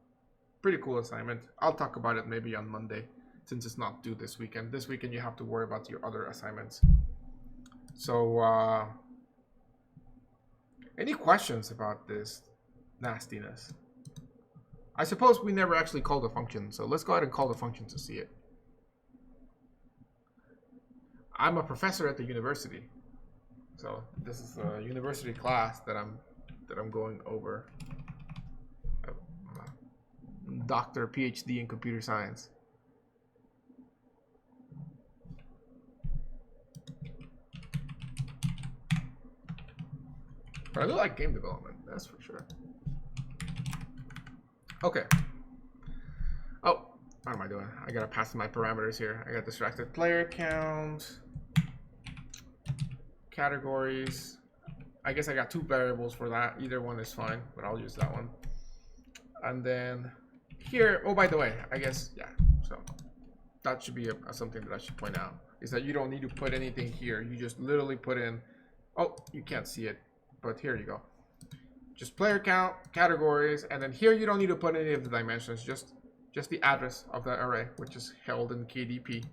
pretty cool assignment. I'll talk about it maybe on Monday, since it's not due this weekend. This weekend you have to worry about your other assignments. So any questions about this nastiness? I suppose we never actually called a function, so let's go ahead and call the function to see it. I'm a professor at the university, so this is a university class that I'm going over. Doctor, PhD in computer science. But I do like game development, that's for sure. Okay. Oh, what am I doing? I gotta pass my parameters here. I got distracted. Player count, categories. I guess I got 2 variables for that. Either one is fine, but I'll use that one. And then here, oh, by the way, I guess, yeah, so that should be something that I should point out, is that you don't need to put anything here. You just literally put in, oh, you can't see it, but here you go. Just player count, categories, and then here you don't need to put any of the dimensions, just the address of the array, which is held in KDP.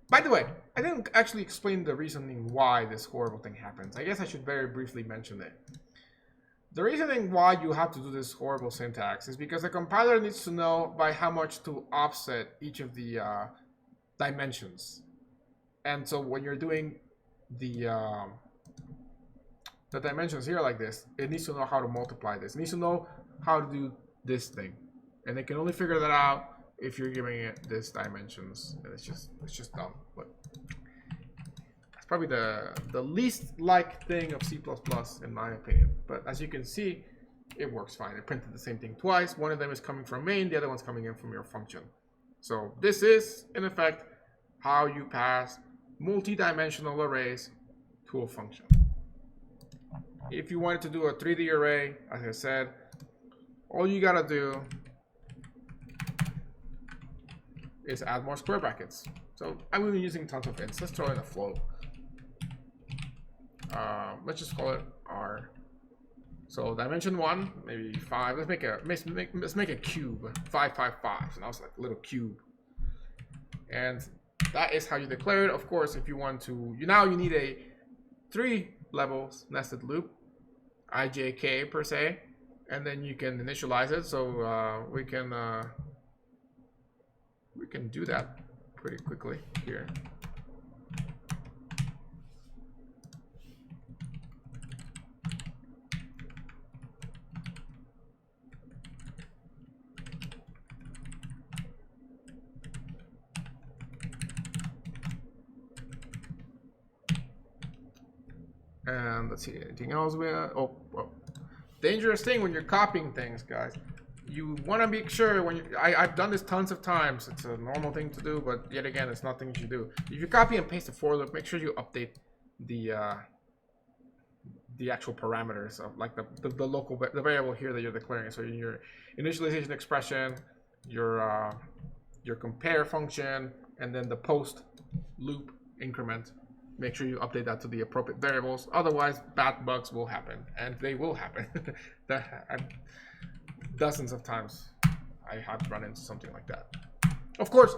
By the way, I didn't actually explain the reasoning why this horrible thing happens. I guess I should very briefly mention it. The reasoning why you have to do this horrible syntax is because the compiler needs to know by how much to offset each of the dimensions. And so when you're doing the dimensions here like this, it needs to know how to multiply this. It needs to know how to do this thing. And it can only figure that out if you're giving it this dimensions. And it's just dumb. But it's probably the least liked thing of C++ in my opinion. But as you can see, it works fine. It printed the same thing twice. One of them is coming from main, the other one's coming in from your function. So this is, in effect, how you pass multi-dimensional arrays to a function. If you wanted to do a 3D array, as I said, all you gotta do is add more square brackets. So I'm going to be using tons of ints. Let's throw in a float. Let's just call it R. So dimension 1, maybe 5. Let's make a cube. 5, 5, 5. So now it's like a little cube. And that is how you declare it. Of course, if you want to, now you need a 3 levels nested loop, IJK per se, and then you can initialize it. So we can do that. pretty quickly here. And let's see, anything else? Oh, dangerous thing when you're copying things, guys. You want to make sure when I've done this tons of times. It's a normal thing to do, but yet again, it's nothing you should do. If you copy and paste a for loop, make sure you update the actual parameters of like the local variable here that you're declaring. So your initialization expression, your compare function, and then the post loop increment. Make sure you update that to the appropriate variables. Otherwise, bad bugs will happen, and they will happen. Dozens of times I have run into something like that. Of course,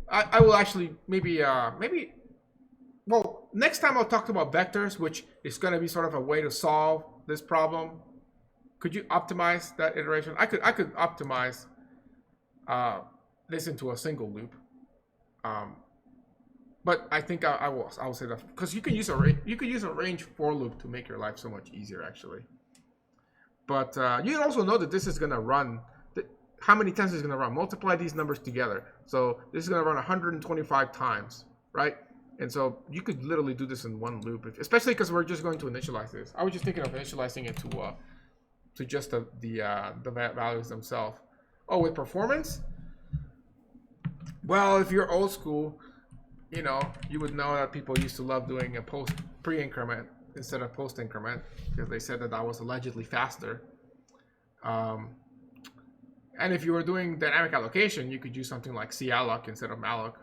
I will actually maybe well, next time I'll talk about vectors, which is going to be sort of a way to solve this problem. Could you optimize that iteration? I could optimize this into a single loop. But I think I will say that because you can use a range for loop to make your life so much easier actually. But you also know that this is gonna run. How many times is gonna run? Multiply these numbers together. So this is gonna run 125 times, right? And so you could literally do this in one loop, especially because we're just going to initialize this. I was just thinking of initializing it to just the values themselves. Oh, with performance? Well, if you're old school, you know, you would know that people used to love doing a pre-increment instead of post-increment because they said that was allegedly faster. And if you were doing dynamic allocation, you could use something like calloc instead of malloc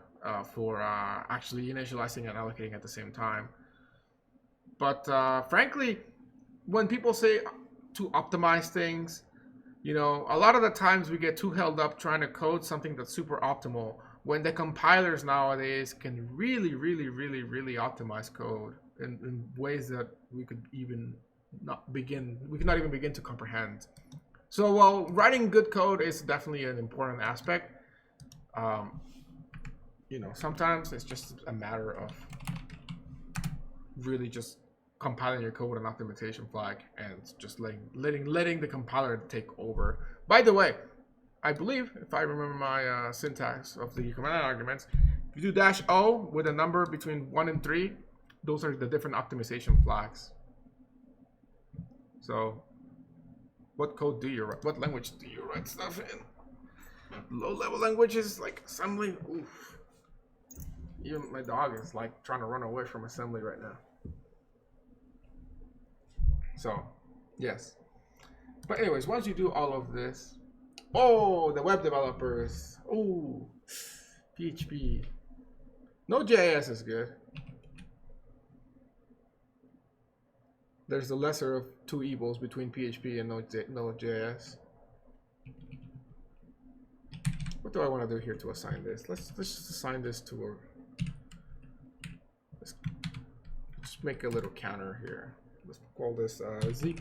for actually initializing and allocating at the same time. But frankly, when people say to optimize things, you know, a lot of the times we get too held up trying to code something that's super optimal when the compilers nowadays can really optimize code in ways that we could even not even begin to comprehend. So while writing good code is definitely an important aspect, you know, sometimes it's just a matter of really just compiling your code with an optimization flag and just letting the compiler take over. By the way, I believe, if I remember my syntax of the command line arguments, if you do -O with a number between 1 and 3, those are the different optimization flags. So, what code do you write? What language do you write stuff in? Low-level languages like assembly. Oof. Even my dog is like trying to run away from assembly right now. So, yes. But anyways, once you do all of this, oh, the web developers. Oh, PHP. Node.js is good. There's the lesser of two evils between PHP and Node.js. What do I want to do here to assign this? Let's just assign this to a. Let's make a little counter here. Let's call this Z++,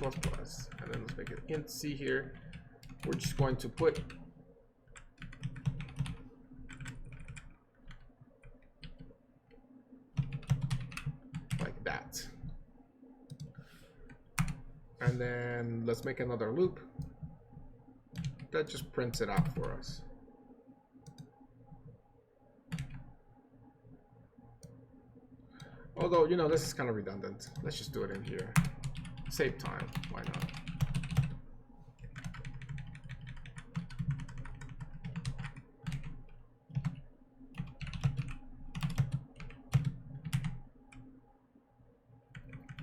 and then let's make it int C here. We're just going to put like that. And then let's make another loop that just prints it out for us. Although, you know, this is kind of redundant. Let's just do it in here. Save time. Why not?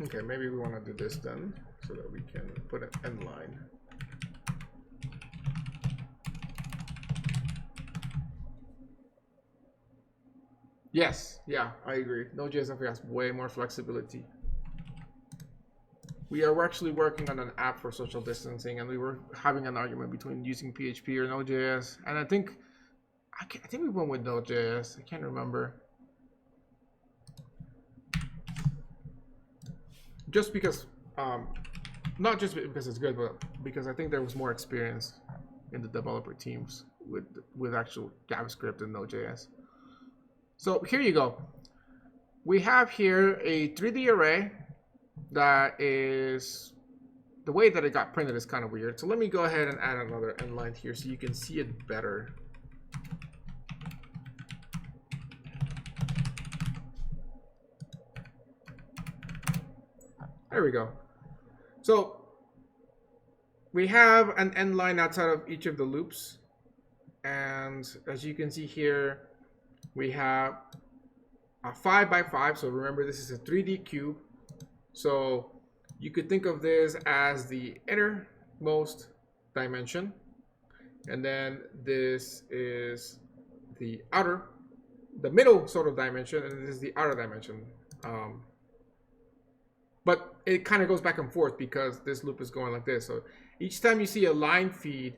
Okay, maybe we want to do this then, so that we can put an end line. Yes, yeah, I agree. Node.js has way more flexibility. We're actually working on an app for social distancing, and we were having an argument between using PHP or Node.js, and I think we went with Node.js. I can't remember. Just because, not just because it's good, but because I think there was more experience in the developer teams with actual JavaScript and Node.js. So here you go. We have here a 3D array that is, the way that it got printed is kind of weird. So let me go ahead and add another end line here so you can see it better. There we go. So we have an end line outside of each of the loops. And as you can see here, we have a 5 by 5. So remember, this is a 3D cube. So you could think of this as the innermost dimension. And then this is the middle sort of dimension. And this is the outer dimension. But it kind of goes back and forth because this loop is going like this. So each time you see a line feed,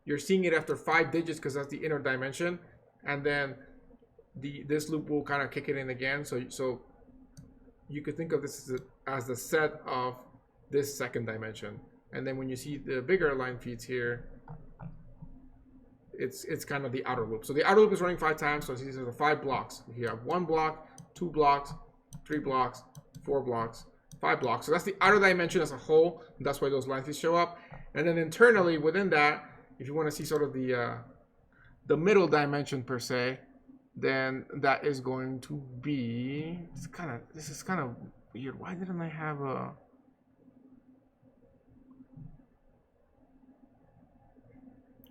you're seeing it after 5 digits because that's the inner dimension. And then this loop will kind of kick it in again. So you could think of this as the set of this second dimension. And then when you see the bigger line feeds here, it's kind of the outer loop. So the outer loop is running 5 times. So these are the 5 blocks. You have 1 block, 2 blocks, 3 blocks, 4 blocks, 5 blocks. So that's the outer dimension as a whole. And that's why those line feeds show up. And then internally within that, if you want to see sort of the middle dimension per se, then that is going to be, this is kind of weird. Why didn't I have a,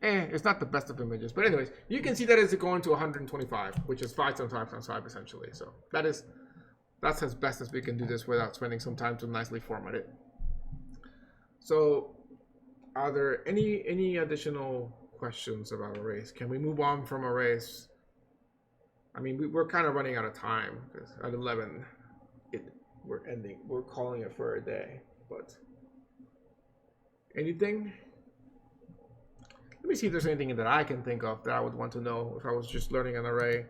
it's not the best of images, but anyways, you can see that it's going to 125, which is 5 times 5 times 5 essentially. So that's as best as we can do this without spending some time to nicely format it. So are there any additional questions about arrays? Can we move on from arrays? I mean, we're kind of running out of time because at 11, we're calling it for a day. But anything? Let me see if there's anything that I can think of that I would want to know if I was just learning an array.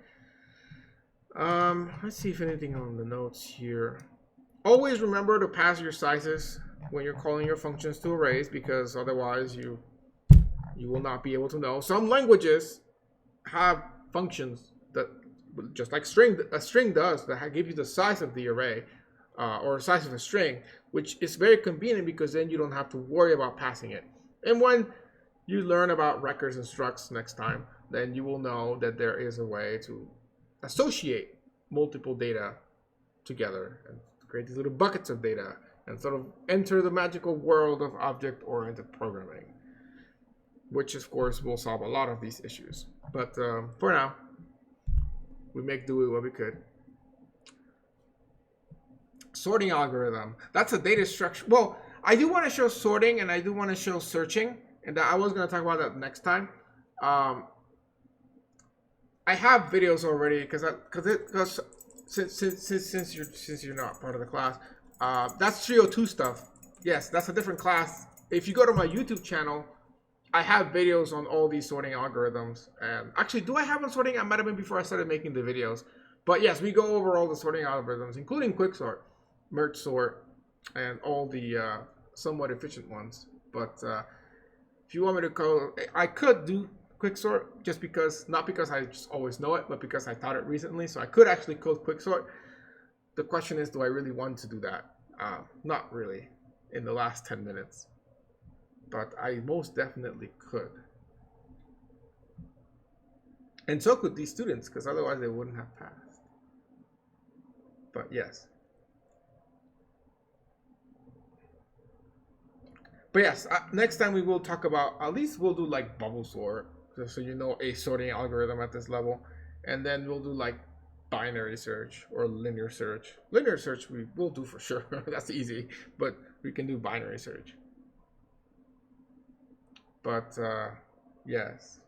Let's see if anything on the notes here. Always remember to pass your sizes when you're calling your functions to arrays, because otherwise you will not be able to know. Some languages have functions that, just like a string does, that give you the size of the array or size of a string, which is very convenient because then you don't have to worry about passing it. And when you learn about records and structs next time, then you will know that there is a way to associate multiple data together and create these little buckets of data and sort of enter the magical world of object-oriented programming, which of course will solve a lot of these issues. But for now, we make do with what we could. Sorting algorithm. That's a data structure. Well, I do want to show sorting and I do want to show searching, and I was going to talk about that next time. I have videos already because since you're not part of the class, that's 302 stuff. Yes, that's a different class. If you go to my YouTube channel, I have videos on all these sorting algorithms. And actually, do I have one sorting? I might have been before I started making the videos. But yes, we go over all the sorting algorithms, including quicksort, merge sort, and all the somewhat efficient ones. But if you want me to go, I could do quicksort just because, not because I just always know it, but because I taught it recently. So I could actually code quicksort. The question is, do I really want to do that? Not really in the last 10 minutes. But I most definitely could. And so could these students, because otherwise they wouldn't have passed. But yes. But yes, next time we will talk about, at least we'll do like bubble sort, so you know a sorting algorithm at this level. And then we'll do like binary search or linear search. Linear search we will do for sure. That's easy. But we can do binary search. But yes,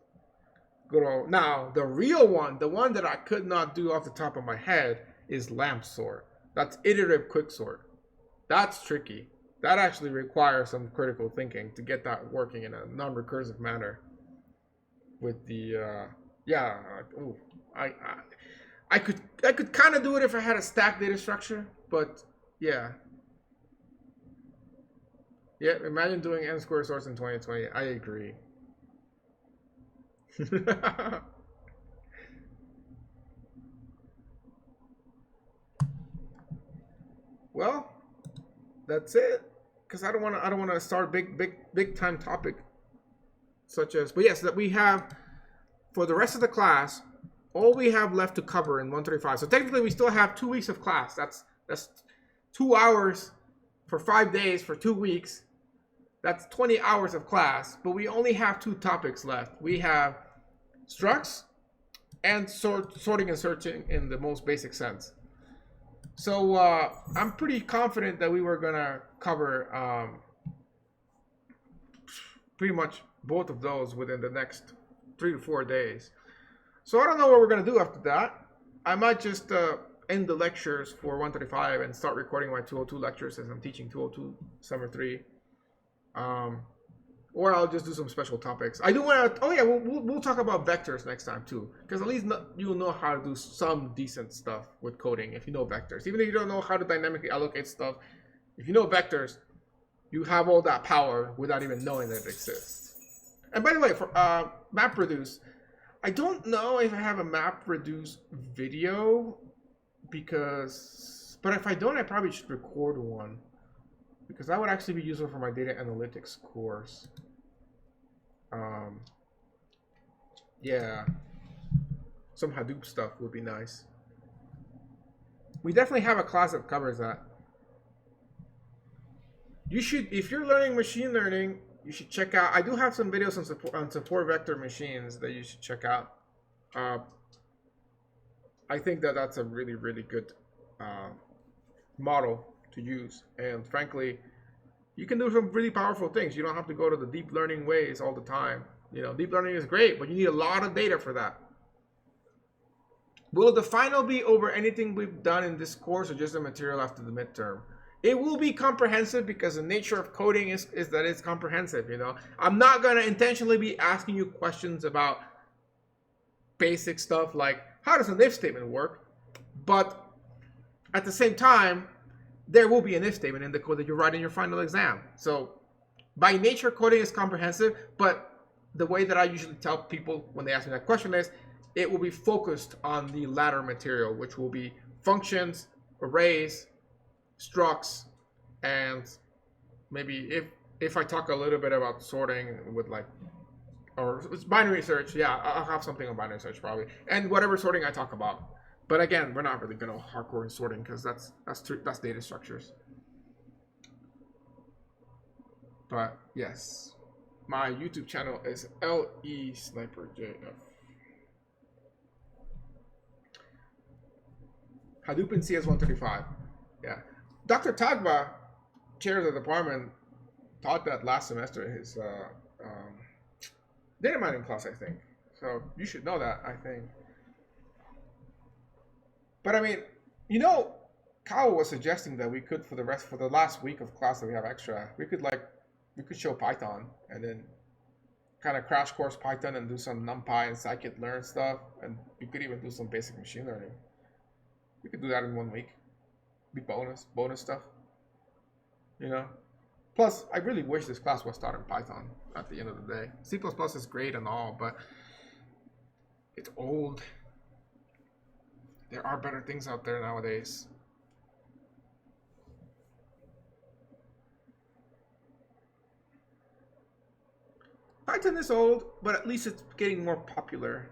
good old. Now the real one, the one that I could not do off the top of my head, is lamp sort. That's iterative quicksort. That's tricky. That actually requires some critical thinking to get that working in a non-recursive manner. With the I could kind of do it if I had a stacked data structure, but yeah. Yeah, imagine doing n-squared sorts in 2020. I agree. well, that's it. Because I don't want to start big time topic such as. But yes, that we have for the rest of the class. All we have left to cover in 135. So technically, we still have 2 weeks of class. That's 2 hours for 5 days for 2 weeks. That's 20 hours of class. But we only have 2 topics left. We have structs and sorting and searching in the most basic sense. So I'm pretty confident that we were gonna cover pretty much both of those within the next 3 to 4 days. So I don't know what we're gonna do after that. I might just end the lectures for 135 and start recording my 202 lectures as I'm teaching 202 summer 3. Or I'll just do some special topics. I do want to. Oh yeah, we'll talk about vectors next time too, because at least you'll know how to do some decent stuff with coding if you know vectors. Even if you don't know how to dynamically allocate stuff, if you know vectors, you have all that power without even knowing that it exists. And by the way, for MapReduce, I don't know if I have a MapReduce video but if I don't, I probably should record one. Because that would actually be useful for my data analytics course. Yeah. Some Hadoop stuff would be nice. We definitely have a class that covers that. You should, if you're learning machine learning, you should check out, I do have some videos on support vector machines that you should check out. I think that that's a really, really good model to use, and frankly, you can do some really powerful things. You don't have to go to the deep learning ways all the time. You know, deep learning is great, but you need a lot of data for that. Will the final be over anything we've done in this course, or just the material after the midterm? It will be comprehensive, because the nature of coding is that it's comprehensive. You know, I'm not going to intentionally be asking you questions about basic stuff like how does an if statement work, but at the same time, there will be an if statement in the code that you write in your final exam. So by nature, coding is comprehensive, but the way that I usually tell people when they ask me that question is, it will be focused on the latter material, which will be functions, arrays, structs, and maybe if I talk a little bit about sorting with like, or it's binary search, yeah, I'll have something on binary search probably, and whatever sorting I talk about. But again, we're not really going to hardcore in sorting, because that's data structures. But yes, my YouTube channel is LE Sniper JF. Hadoop in CS135. Yeah, Dr. Tagba, chair of the department, taught that last semester in his data mining class, I think. So you should know that, I think. But I mean, you know, Kyle was suggesting that we could, for the last week of class that we have extra, we could show Python and then kind of crash course Python and do some NumPy and scikit-learn stuff, and we could even do some basic machine learning. We could do that in 1 week. Be bonus stuff. You know? Plus, I really wish this class was taught in Python at the end of the day. C++ is great and all, but it's old. There are better things out there nowadays. Python is old, but at least it's getting more popular.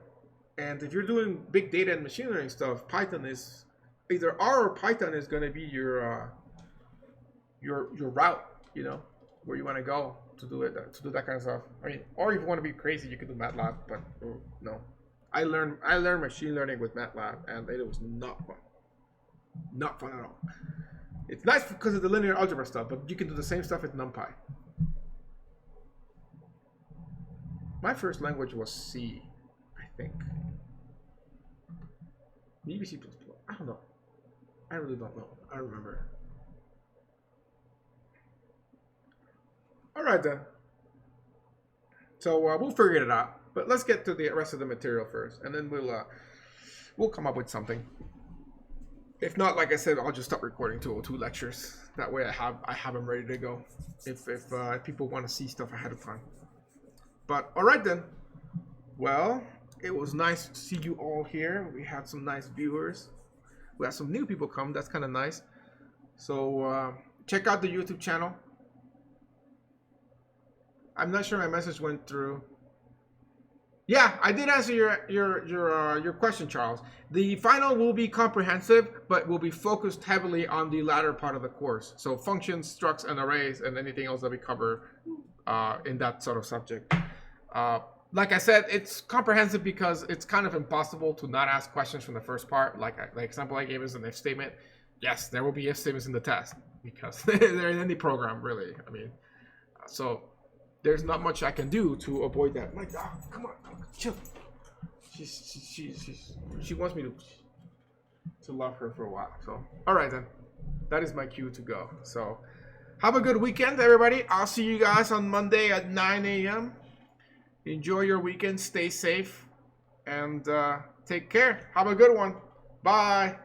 And if you're doing big data and machine learning stuff, Python is either R or Python is going to be your route, you know, where you want to go to do it, to do that kind of stuff. I mean, or if you want to be crazy, you can do MATLAB, but no. I learned machine learning with MATLAB, and it was not fun. Not fun at all. It's nice because of the linear algebra stuff, but you can do the same stuff with NumPy. My first language was C, I think. Maybe C++. I don't know. I really don't know. I don't remember. All right then. So we'll figure it out. But let's get to the rest of the material first, and then we'll come up with something. If not, like I said, I'll just start recording 202 lectures. That way I have them ready to go. If people want to see stuff ahead of time. But all right then. Well, it was nice to see you all here. We had some nice viewers. We had some new people come. That's kind of nice. So check out the YouTube channel. I'm not sure my message went through. Yeah, I did answer your question, Charles. The final will be comprehensive, but will be focused heavily on the latter part of the course. So functions, structs, and arrays, and anything else that we cover in that sort of subject. Like I said, it's comprehensive because it's kind of impossible to not ask questions from the first part. Like the example I gave is an if statement. Yes, there will be if statements in the test because they're in any program, really. I mean, so there's not much I can do to avoid that. My dog, come on, chill. She wants me to love her for a while. So, all right then, that is my cue to go. So, have a good weekend, everybody. I'll see you guys on Monday at 9 a.m. Enjoy your weekend, stay safe, and take care. Have a good one. Bye.